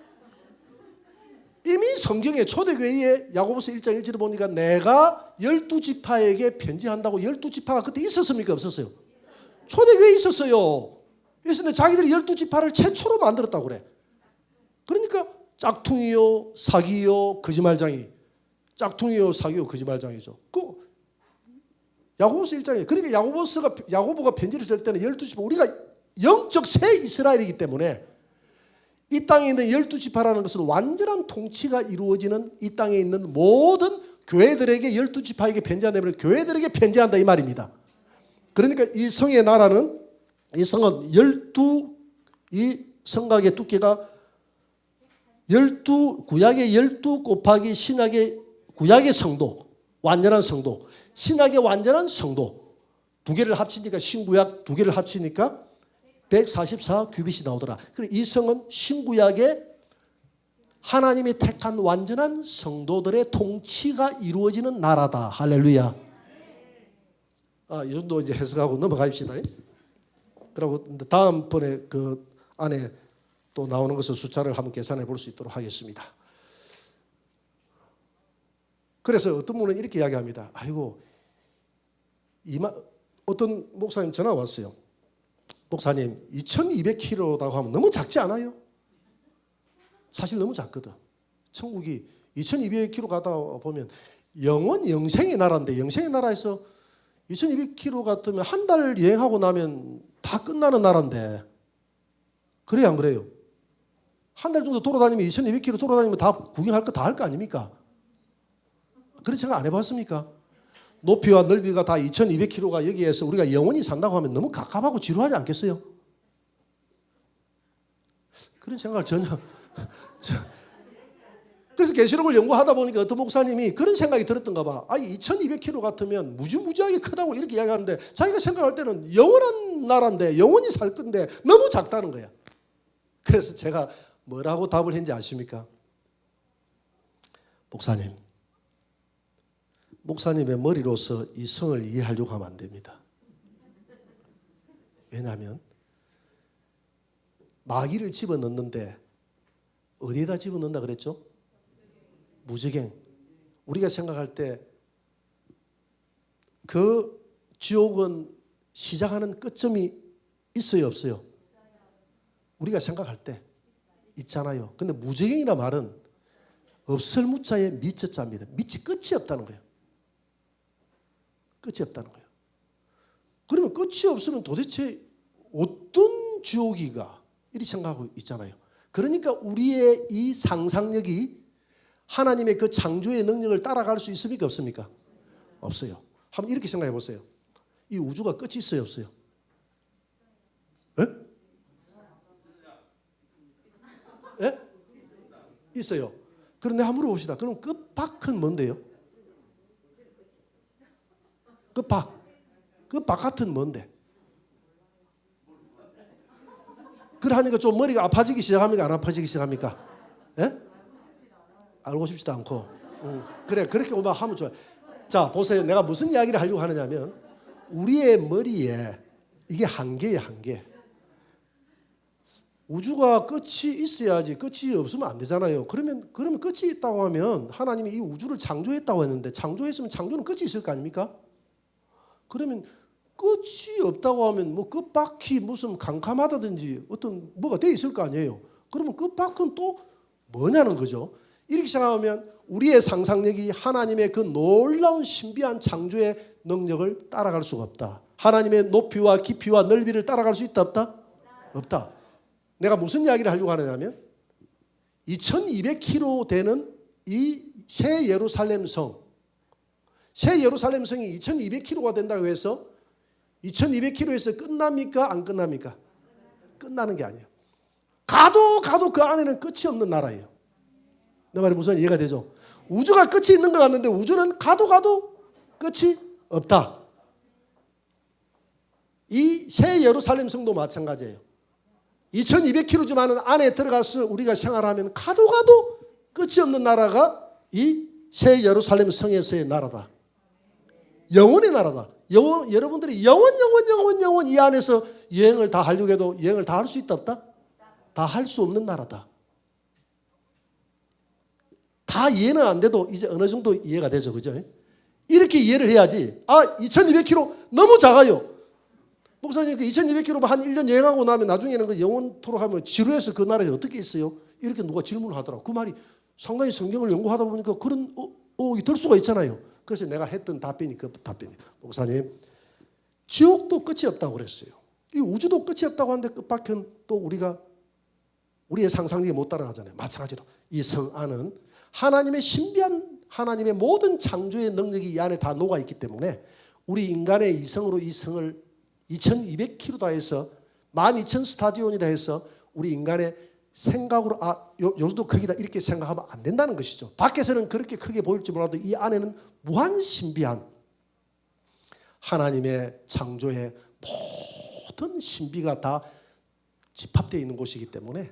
이미 성경에 초대교회에 야고보서 1장 1절을 보니까 내가 12지파에게 편지한다고 12지파가 그때 있었습니까? 없었어요? 초대교회에 있었어요. 있었는데 자기들이 12지파를 최초로 만들었다고 그래. 그러니까 짝퉁이요, 사기요, 거짓말장이. 짝퉁이요, 사기요, 거짓말장이죠. 그 야고보서 1장에 그러니까 야고보가 편지를 쓸 때는 12지파 우리가 영적 새 이스라엘이기 때문에 이 땅에 있는 12지파라는 것은 완전한 통치가 이루어지는 이 땅에 있는 모든 교회들에게 12지파에게 편지한다. 교회들에게 편지한다 이 말입니다. 그러니까 이 성의 나라는 이 성은 12이 성곽의 두께가 12 구약의 12 곱하기 신약의 구약의 성도 완전한 성도 신약의 완전한 성도 두 개를 합치니까 신구약 두 개를 합치니까 144 규빗이 나오더라. 그리고 이 성은 신구약의 하나님이 택한 완전한 성도들의 통치가 이루어지는 나라다. 할렐루야. 이 정도 이제 해석하고 넘어가십시다. 그리고 다음번에 그 안에 또 나오는 것을 숫자를 한번 계산해 볼 수 있도록 하겠습니다. 그래서 어떤 분은 이렇게 이야기합니다. 아이고, 어떤 목사님 전화 왔어요. 목사님 2200km라고 하면 너무 작지 않아요? 사실 너무 작거든. 천국이 2200km 가다 보면 영생의 나라인데 영생의 나라에서 2200km 같으면 한 달 여행하고 나면 다 끝나는 나라인데 그래요 안 그래요? 한 달 정도 돌아다니면 2200km 돌아다니면 다 구경할 거 다 할 거 아닙니까? 그런 생각 안 해봤습니까? 높이와 넓이가 다 2200km가 여기에서 우리가 영원히 산다고 하면 너무 갑갑하고 지루하지 않겠어요? 그런 생각을 전혀 그래서 계시록을 연구하다 보니까 어떤 목사님이 그런 생각이 들었던가 봐. 2200km 같으면 무지무지하게 크다고 이렇게 이야기하는데 자기가 생각할 때는 영원한 나라인데 영원히 살 건데 너무 작다는 거야. 그래서 제가 뭐라고 답을 했는지 아십니까? 목사님의 머리로서 이 성을 이해하려고 하면 안 됩니다. 왜냐하면 마귀를 집어넣는데 어디에다 집어넣는다 그랬죠? 무저갱. 우리가 생각할 때 그 지옥은 시작하는 끝점이 있어요 없어요? 우리가 생각할 때 있잖아요. 근데 무저갱이라 말은 없을 무자에 미처자입니다. 밑이 끝이 없다는 거예요. 끝이 없다는 거예요. 그러면 끝이 없으면 도대체 어떤 지옥이가 이렇게 생각하고 있잖아요. 그러니까 우리의 이 상상력이 하나님의 그 창조의 능력을 따라갈 수 있습니까? 없습니까? 없어요. 한번 이렇게 생각해 보세요. 이 우주가 끝이 있어요? 없어요? 에? 에? 있어요. 그런데 한번 물어봅시다. 그럼 끝밖은 뭔데요? 그 바깥은 뭔데? 그러니까 좀 머리가 아파지기 시작합니까? 안 아파지기 시작합니까? 예? 알고 싶지도 않고. 그래, 그렇게 하면 좋아요. 자, 보세요. 내가 무슨 이야기를 하려고 하느냐면 우리의 머리에 이게 한계예요, 한계. 우주가 끝이 있어야지 끝이 없으면 안 되잖아요. 그러면 끝이 있다고 하면 하나님이 이 우주를 창조했다고 했는데 창조했으면 창조는 끝이 있을 거 아닙니까? 그러면 끝이 없다고 하면 뭐 끝바퀴 무슨 캄캄하다든지 어떤 뭐가 돼 있을 거 아니에요. 그러면 끝바퀴는 또 뭐냐는 거죠. 이렇게 생각하면 우리의 상상력이 하나님의 그 놀라운 신비한 창조의 능력을 따라갈 수가 없다. 하나님의 높이와 깊이와 넓이를 따라갈 수 있다 없다? 없다. 내가 무슨 이야기를 하려고 하느냐면 2200km 되는 이 새 예루살렘 성, 새 예루살렘 성이 2200km가 된다고 해서 2200km에서 끝납니까? 안 끝납니까? 끝나는 게 아니에요. 가도 그 안에는 끝이 없는 나라예요. 내 말이 무슨 이해가 되죠? 우주가 끝이 있는 것 같는데 우주는 가도 끝이 없다. 이 새 예루살렘 성도 마찬가지예요. 2200km지만 안에 들어가서 우리가 생활하면 가도 끝이 없는 나라가 이 새 예루살렘 성에서의 나라다. 영원의 나라다. 여러분들이 영원 이 안에서 여행을 다 하려고 해도 여행을 다 할 수 있다 없다? 다 할 수 없는 나라다. 다 이해는 안 돼도 이제 어느 정도 이해가 되죠. 그죠? 이렇게 이해를 해야지. 2200km 너무 작아요. 목사님, 그 2200km 한 1년 여행하고 나면 나중에는 그 영원토록 하면 지루해서 그 나라에 어떻게 있어요? 이렇게 누가 질문을 하더라고. 그 말이 상당히 성경을 연구하다 보니까 그런 될 수가 있잖아요. 그래서 내가 했던 답변이 그 답변이 목사님, 지옥도 끝이 없다고 그랬어요. 이 우주도 끝이 없다고 하는데 끝밖엔 또 우리의 상상력이 못 따라가잖아요. 마찬가지로 이 성 안은 하나님의 신비한 하나님의 모든 창조의 능력이 이 안에 다 녹아있기 때문에 우리 인간의 이성으로 이 성을 2200km다 해서 12,000 스타디온이다 해서 우리 인간의 생각으로 요 정도 크기다 이렇게 생각하면 안 된다는 것이죠. 밖에서는 그렇게 크게 보일지 몰라도 이 안에는 무한 신비한 하나님의 창조의 모든 신비가 다 집합되어 있는 곳이기 때문에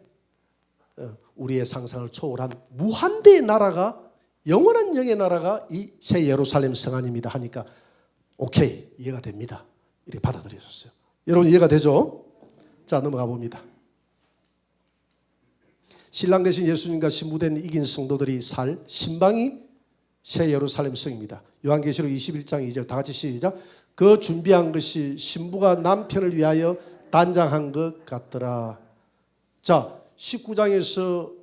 우리의 상상을 초월한 무한대의 나라가 영원한 영의 나라가 이 새 예루살렘 성 안입니다 하니까 오케이 이해가 됩니다. 이렇게 받아들여졌어요. 여러분 이해가 되죠? 자 넘어가 봅니다. 신랑 되신 예수님과 신부된 이긴 성도들이 살 신방이 새 예루살렘 성입니다. 요한계시록 21장 2절 다 같이 시작. 그 준비한 것이 신부가 남편을 위하여 단장한 것 같더라. 자 19장에서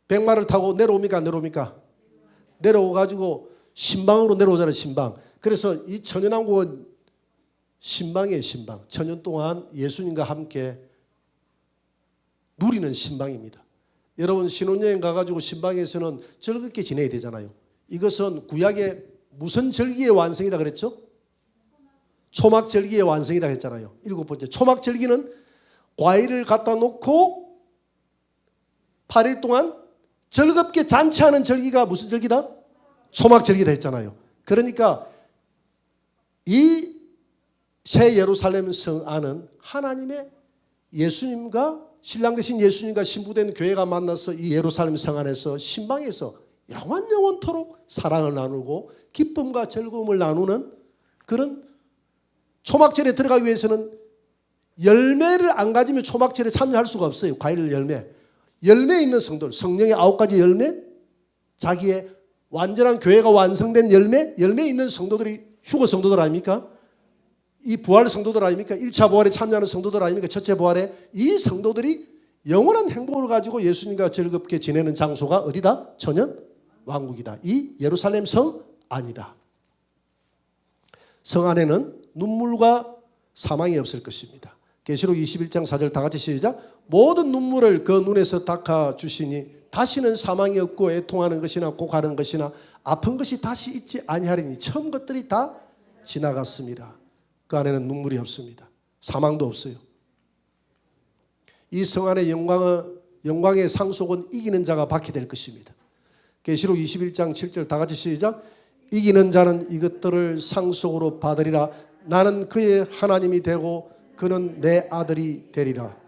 백마를 타고 내려옵니까 안 내려옵니까? 내려오가지고 신방으로 내려오잖아요. 신방. 그래서 이 천연왕국은 신방이에요. 신방. 천년 동안 예수님과 함께 누리는 신방입니다. 여러분 신혼여행 가가지고 신방에서는 즐겁게 지내야 되잖아요. 이것은 구약의 무슨 절기의 완성이다 그랬죠? 초막절기의 완성이다 했잖아요. 7번째 초막절기는 과일을 갖다 놓고 8일 동안 즐겁게 잔치하는 절기가 무슨 절기다? 초막절기다 했잖아요. 그러니까 이 새 예루살렘 성 안은 하나님의 예수님과 신랑 되신 예수님과 신부된 교회가 만나서 이 예루살렘 성 안에서 신방에서 영원토록 사랑을 나누고 기쁨과 즐거움을 나누는 그런 초막절에 들어가기 위해서는 열매를 안 가지면 초막절에 참여할 수가 없어요. 과일 열매 있는 성도들, 성령의 9가지 열매, 자기의 완전한 교회가 완성된 열매 있는 성도들이 휴거 성도들 아닙니까? 이 부활 성도들 아닙니까? 1차 부활에 참여하는 성도들 아닙니까? 첫째 부활에 이 성도들이 영원한 행복을 가지고 예수님과 즐겁게 지내는 장소가 어디다? 천연 왕국이다. 이 예루살렘 성 안이다. 성 안에는 눈물과 사망이 없을 것입니다. 계시록 21장 4절 다 같이 시작. 모든 눈물을 그 눈에서 닦아 주시니 다시는 사망이 없고 애통하는 것이나 곡하는 것이나 아픈 것이 다시 있지 아니하리니 처음 것들이 다 지나갔습니다. 그 안에는 눈물이 없습니다. 사망도 없어요. 이 성 안의 영광의 상속은 이기는 자가 받게 될 것입니다. 계시록 21장 7절 다 같이 시작. 이기는 자는 이것들을 상속으로 받으리라. 나는 그의 하나님이 되고 그는 내 아들이 되리라.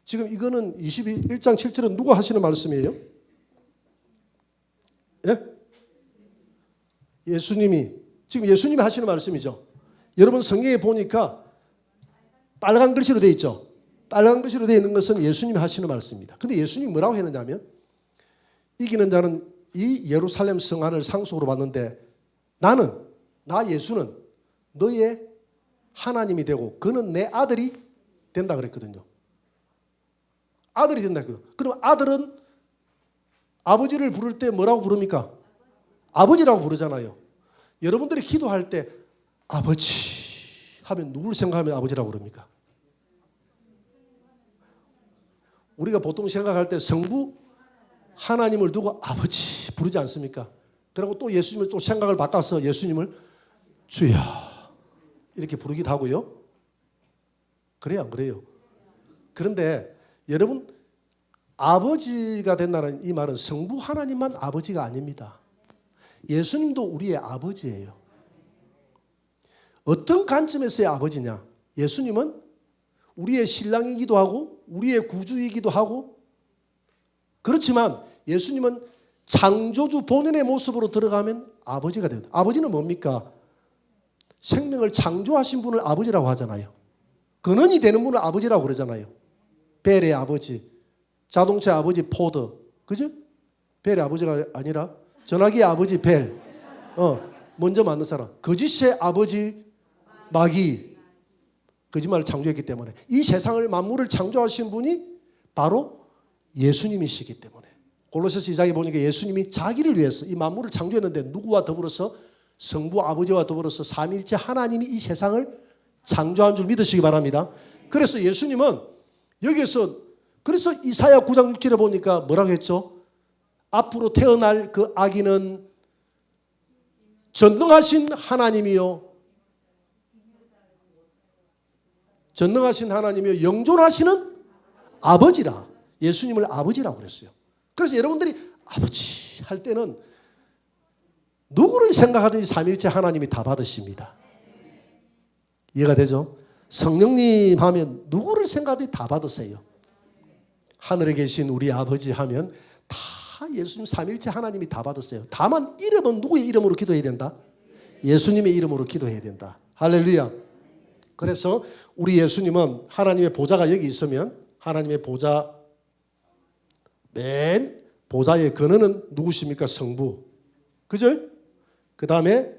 지금 이거는 21장 7절은 누가 하시는 말씀이에요? 예? 지금 예수님이 하시는 말씀이죠. 여러분 성경에 보니까 빨간 글씨로 되어 있죠. 빨간 글씨로 되어 있는 것은 예수님이 하시는 말씀입니다. 근데 예수님이 뭐라고 했느냐면 이기는 자는 이 예루살렘 성 안을 상속으로 받는데 나 예수는 너의 하나님이 되고 그는 내 아들이 된다 그랬거든요. 아들이 된다. 그럼 아들은 아버지를 부를 때 뭐라고 부릅니까? 아버지라고 부르잖아요. 여러분들이 기도할 때 아버지 하면 누구를 생각하면 아버지라고 그럽니까? 우리가 보통 생각할 때 성부 하나님을 두고 아버지 부르지 않습니까? 그리고 또 예수님을 또 생각을 바꿔서 예수님을 주여 이렇게 부르기도 하고요. 그래요, 안 그래요? 그런데 여러분 아버지가 된다는 이 말은 성부 하나님만 아버지가 아닙니다. 예수님도 우리의 아버지예요. 어떤 관점에서의 아버지냐? 예수님은 우리의 신랑이기도 하고 우리의 구주이기도 하고 그렇지만 예수님은 창조주 본연의 모습으로 들어가면 아버지가 돼요. 아버지는 뭡니까? 생명을 창조하신 분을 아버지라고 하잖아요. 근원이 되는 분을 아버지라고 그러잖아요. 벨의 아버지, 자동차 아버지 포드, 그죠? 벨의 아버지가 아니라 전화기의 아버지 벨, 먼저 만든 사람. 거짓의 아버지 마귀, 거짓말을 창조했기 때문에 이 세상을 만물을 창조하신 분이 바로 예수님이시기 때문에 골로새서 2장에 보니까 예수님이 자기를 위해서 이 만물을 창조했는데 누구와 더불어서 성부 아버지와 더불어서 삼위일체 하나님이 이 세상을 창조한 줄 믿으시기 바랍니다. 그래서 예수님은 여기서 그래서 이사야 9장 6절에 보니까 뭐라고 했죠? 앞으로 태어날 그 아기는 전능하신 하나님이요 전능하신 하나님이요 영존하시는 아버지라. 예수님을 아버지라고 그랬어요. 그래서 여러분들이 아버지 할 때는 누구를 생각하든지 삼위일체 하나님이 다 받으십니다. 이해가 되죠? 성령님 하면 누구를 생각하든지 다 받으세요. 하늘에 계신 우리 아버지 하면 다 예수님 삼위일체 하나님이 다 받으세요. 다만 이름은 누구의 이름으로 기도해야 된다? 예수님의 이름으로 기도해야 된다. 할렐루야. 그래서 우리 예수님은 하나님의 보좌가 여기 있으면 하나님의 보좌 맨 보좌의 근원은 누구십니까? 성부. 그죠? 그 다음에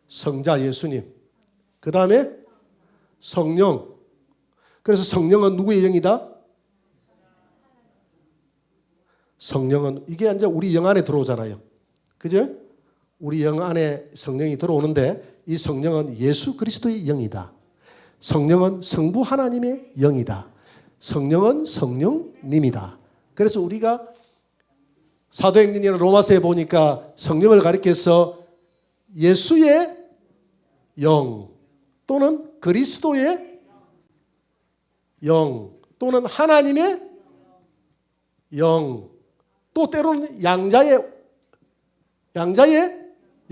성자 예수님. 그 다음에 성령. 그래서 성령은 누구의 영이다? 성령은 이게 이제 우리 영 안에 들어오잖아요. 그죠? 우리 영 안에 성령이 들어오는데 이 성령은 예수 그리스도의 영이다. 성령은 성부 하나님의 영이다. 성령은 성령님이다. 그래서 우리가 사도행전이나 로마서에 보니까 성령을 가리켜서 예수의 영 또는 그리스도의 영 또는 하나님의 영 또 때로는 양자의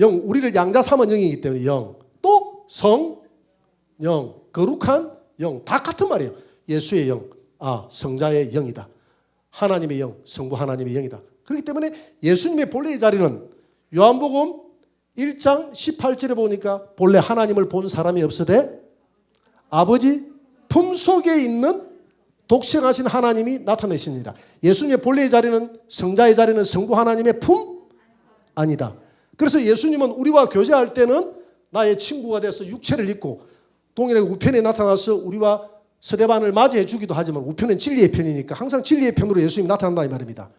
영 우리를 양자 삼은 영이기 때문에 영 또 성령 거룩한 영 다 같은 말이에요. 예수의 영 성자의 영이다. 하나님의 영 성부 하나님의 영이다. 그렇기 때문에 예수님의 본래의 자리는 요한복음 1장 18절에 보니까 본래 하나님을 본 사람이 없으되 아버지 품속에 있는 독생하신 하나님이 나타내십니다. 예수님의 본래의 자리는 성자의 자리는 성부 하나님의 품 아니다. 그래서 예수님은 우리와 교제할 때는 나의 친구가 돼서 육체를 입고 동일하게 우편에 나타나서 우리와 스데반을 맞이해 주기도 하지만 우편은 진리의 편이니까 항상 진리의 편으로 예수님이 나타난다 이 말입니다.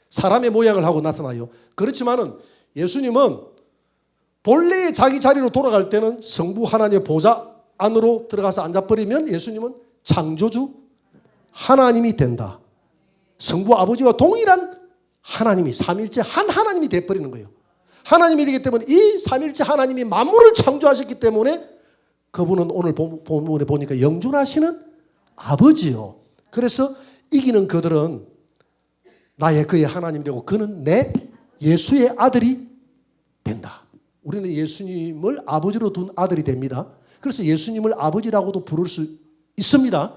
사람의 모양을 하고 나타나요. 그렇지만은 예수님은 본래의 자기 자리로 돌아갈 때는 성부 하나님의 보좌 안으로 들어가서 앉아버리면 예수님은 창조주 하나님이 된다. 성부 아버지와 동일한 하나님이 삼일째 한 하나님이 돼버리는 거예요. 하나님이 되기 때문에 이 삼일째 하나님이 만물을 창조하셨기 때문에 그분은 오늘 본문에 보니까 영존하시는 아버지요. 그래서 이기는 그들은 나의 그의 하나님 되고 그는 내 예수의 아들이 된다. 우리는 예수님을 아버지로 둔 아들이 됩니다. 그래서 예수님을 아버지라고도 부를 수 있습니다.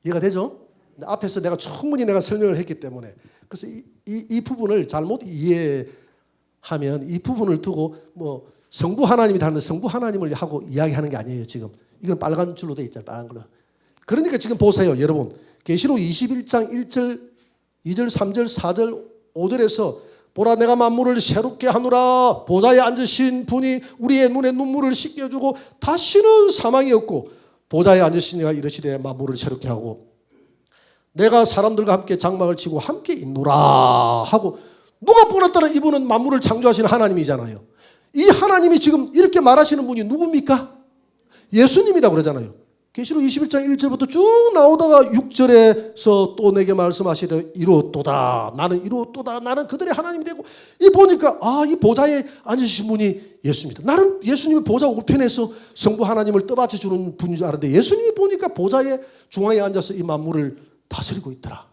이해가 되죠? 앞에서 내가 충분히 설명을 했기 때문에 그래서 이 부분을 잘못 이해하면 이 부분을 두고 뭐 성부 하나님이 다른데 성부 하나님을 하고 이야기하는 게 아니에요. 지금 이건 빨간 줄로 돼 있잖아요. 빨간 걸로. 그러니까 지금 보세요, 여러분. 계시록 21장 1절, 2절, 3절, 4절, 5절에서 보라 내가 만물을 새롭게 하노라. 보좌에 앉으신 분이 우리의 눈에 눈물을 씻겨주고 다시는 사망이 없고 보좌에 앉으신 이가 이르시되 만물을 새롭게 하고 내가 사람들과 함께 장막을 치고 함께 있노라 하고 누가 보냈다는 이분은 만물을 창조하시는 하나님이잖아요. 이 하나님이 지금 이렇게 말하시는 분이 누굽니까? 예수님이다 그러잖아요. 계시록 21장 1절부터 쭉 나오다가 6절에서 또 내게 말씀하시되 이루었도다. 나는 이루었도다. 나는 그들의 하나님이 되고 이 보니까 이 보좌에 앉으신 분이 예수입니다. 나는 예수님이 보좌 우편에서 성부 하나님을 떠받쳐 주는 분인 줄 알았는데 예수님이 보니까 보좌에 중앙에 앉아서 이 만물을 다스리고 있더라.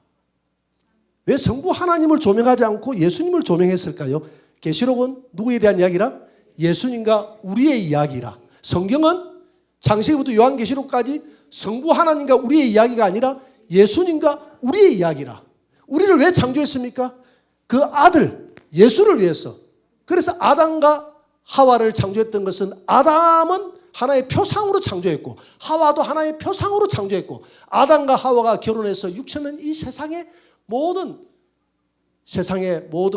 왜 성부 하나님을 조명하지 않고 예수님을 조명했을까요? 계시록은 누구에 대한 이야기라? 예수님과 우리의 이야기라. 성경은 창세기부터 요한계시록까지 성부 하나님과 우리의 이야기가 아니라 예수님과 우리의 이야기라. 우리를 왜 창조했습니까? 그 아들 예수를 위해서. 그래서 아담과 하와를 창조했던 것은 아담은 하나의 표상으로 창조했고 하와도 하나의 표상으로 창조했고 아담과 하와가 결혼해서 육체는 이 세상의 모든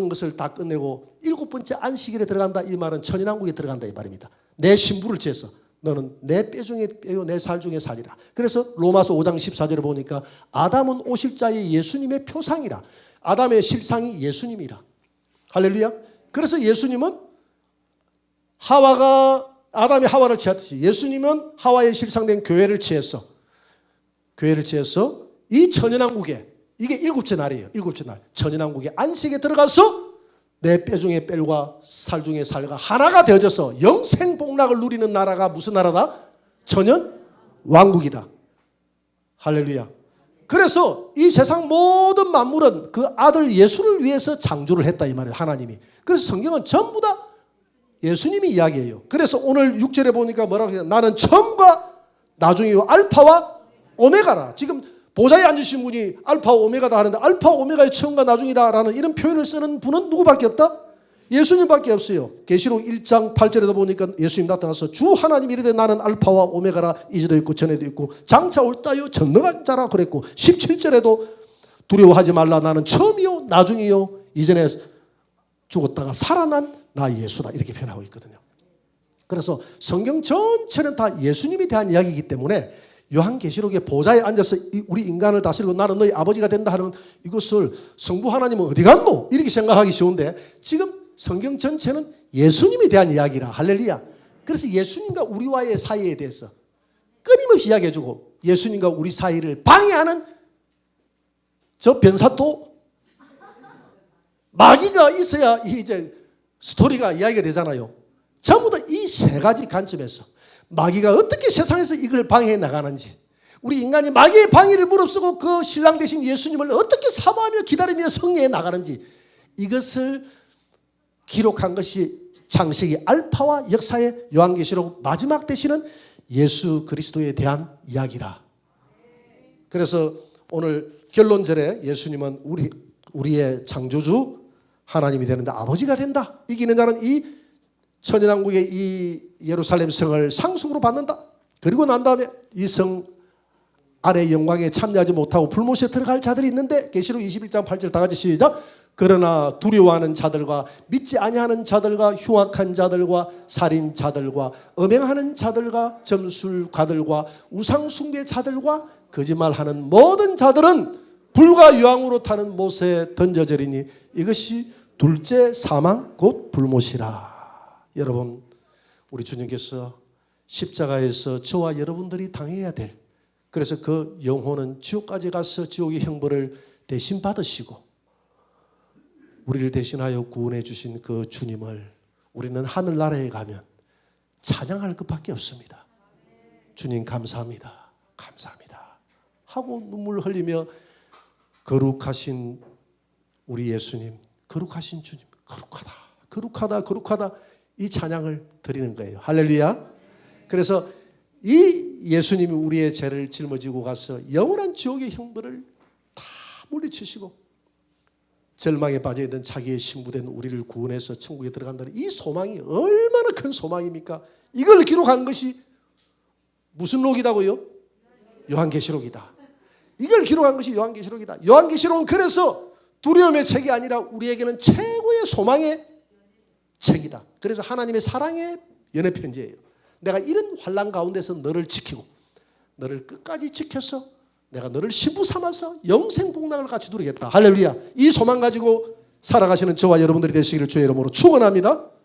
것을 다 끝내고 7번째 안식일에 들어간다. 이 말은 천인왕국에 들어간다 이 말입니다. 내 신부를 취해서 너는 내 뼈 중에 뼈요 내 살 중에 살이라. 그래서 로마서 5장 14절에 보니까 아담은 오실자의 예수님의 표상이라. 아담의 실상이 예수님이라. 할렐루야. 그래서 예수님은 아담이 하와를 취했듯이 예수님은 하와의 실상된 교회를 취해서 이 천연왕국에 이게 7째 날이에요. 7째 날 천연왕국의 안식에 들어가서 내 뼈 중에 뼈와 살 중에 살과 하나가 되어져서 영생복락을 누리는 나라가 무슨 나라다? 천연왕국이다. 할렐루야. 그래서 이 세상 모든 만물은 그 아들 예수를 위해서 창조를 했다 이 말이에요. 하나님이. 그래서 성경은 전부 다 예수님이 이야기해요. 그래서 오늘 6절에 보니까 뭐라고 해요? 나는 처음과 나중이요 알파와 오메가라. 지금 보좌에 앉으신 분이 알파와 오메가다 하는데 알파와 오메가의 처음과 나중이다라는 이런 표현을 쓰는 분은 누구밖에 없다? 예수님밖에 없어요. 계시록 1장 8절에도 보니까 예수님 나타나서 주 하나님이 이르되 나는 알파와 오메가라. 이제도 있고 전에도 있고 장차 올다요 전능한 자라 그랬고 17절에도 두려워하지 말라. 나는 처음이요 나중이요 이전에 죽었다가 살아난 나 예수다. 이렇게 표현하고 있거든요. 그래서 성경 전체는 다 예수님에 대한 이야기이기 때문에 요한계시록의 보좌에 앉아서 우리 인간을 다스리고 나는 너희 아버지가 된다 하는 이것을 성부 하나님은 어디 갔노? 이렇게 생각하기 쉬운데 지금 성경 전체는 예수님에 대한 이야기라. 할렐루야. 그래서 예수님과 우리와의 사이에 대해서 끊임없이 이야기해주고 예수님과 우리 사이를 방해하는 저 변사또 마귀가 있어야 이제 스토리가 이야기가 되잖아요. 전부 다 이 세 가지 관점에서 마귀가 어떻게 세상에서 이걸 방해해 나가는지 우리 인간이 마귀의 방해를 무릅쓰고 그 신랑 되신 예수님을 어떻게 사모하며 기다리며 성례해 나가는지 이것을 기록한 것이 창세기 알파와 역사의 요한계시록 마지막 되시는 예수 그리스도에 대한 이야기라. 그래서 오늘 결론절에 예수님은 우리의 창조주 하나님이 되는데 아버지가 된다. 이기는 자는 이 천연왕국의 이 예루살렘 성을 상속으로 받는다. 그리고 난 다음에 이 성 안의 영광에 참여하지 못하고 불못에 들어갈 자들이 있는데 계시록 21장 8절 다 같이 시작. 그러나 두려워하는 자들과 믿지 아니하는 자들과 흉악한 자들과 살인자들과 음행하는 자들과 점술가들과 우상숭배자들과 거짓말하는 모든 자들은 불과 유황으로 타는 못에 던져지리니 이것이 둘째 사망 곧 불못이라. 여러분 우리 주님께서 십자가에서 저와 여러분들이 당해야 될 그래서 그 영혼은 지옥까지 가서 지옥의 형벌을 대신 받으시고 우리를 대신하여 구원해 주신 그 주님을 우리는 하늘나라에 가면 찬양할 것밖에 없습니다. 주님 감사합니다. 감사합니다. 하고 눈물 흘리며 거룩하신 우리 예수님, 거룩하신 주님, 거룩하다, 거룩하다, 거룩하다 이 찬양을 드리는 거예요. 할렐루야. 그래서 이 예수님이 우리의 죄를 짊어지고 가서 영원한 지옥의 형벌을 다 물리치시고 절망에 빠져있던 자기의 신부된 우리를 구원해서 천국에 들어간다는 이 소망이 얼마나 큰 소망입니까? 이걸 기록한 것이 무슨 록이라고요? 요한계시록이다. 이걸 기록한 것이 요한계시록이다. 요한계시록은 그래서 두려움의 책이 아니라 우리에게는 최고의 소망의 책이다. 그래서 하나님의 사랑의 연애 편지예요. 내가 이런 환난 가운데서 너를 지키고 너를 끝까지 지켜서 내가 너를 신부 삼아서 영생 복락을 같이 누리겠다. 할렐루야. 이 소망 가지고 살아가시는 저와 여러분들이 되시기를 주의 이름으로 축원합니다.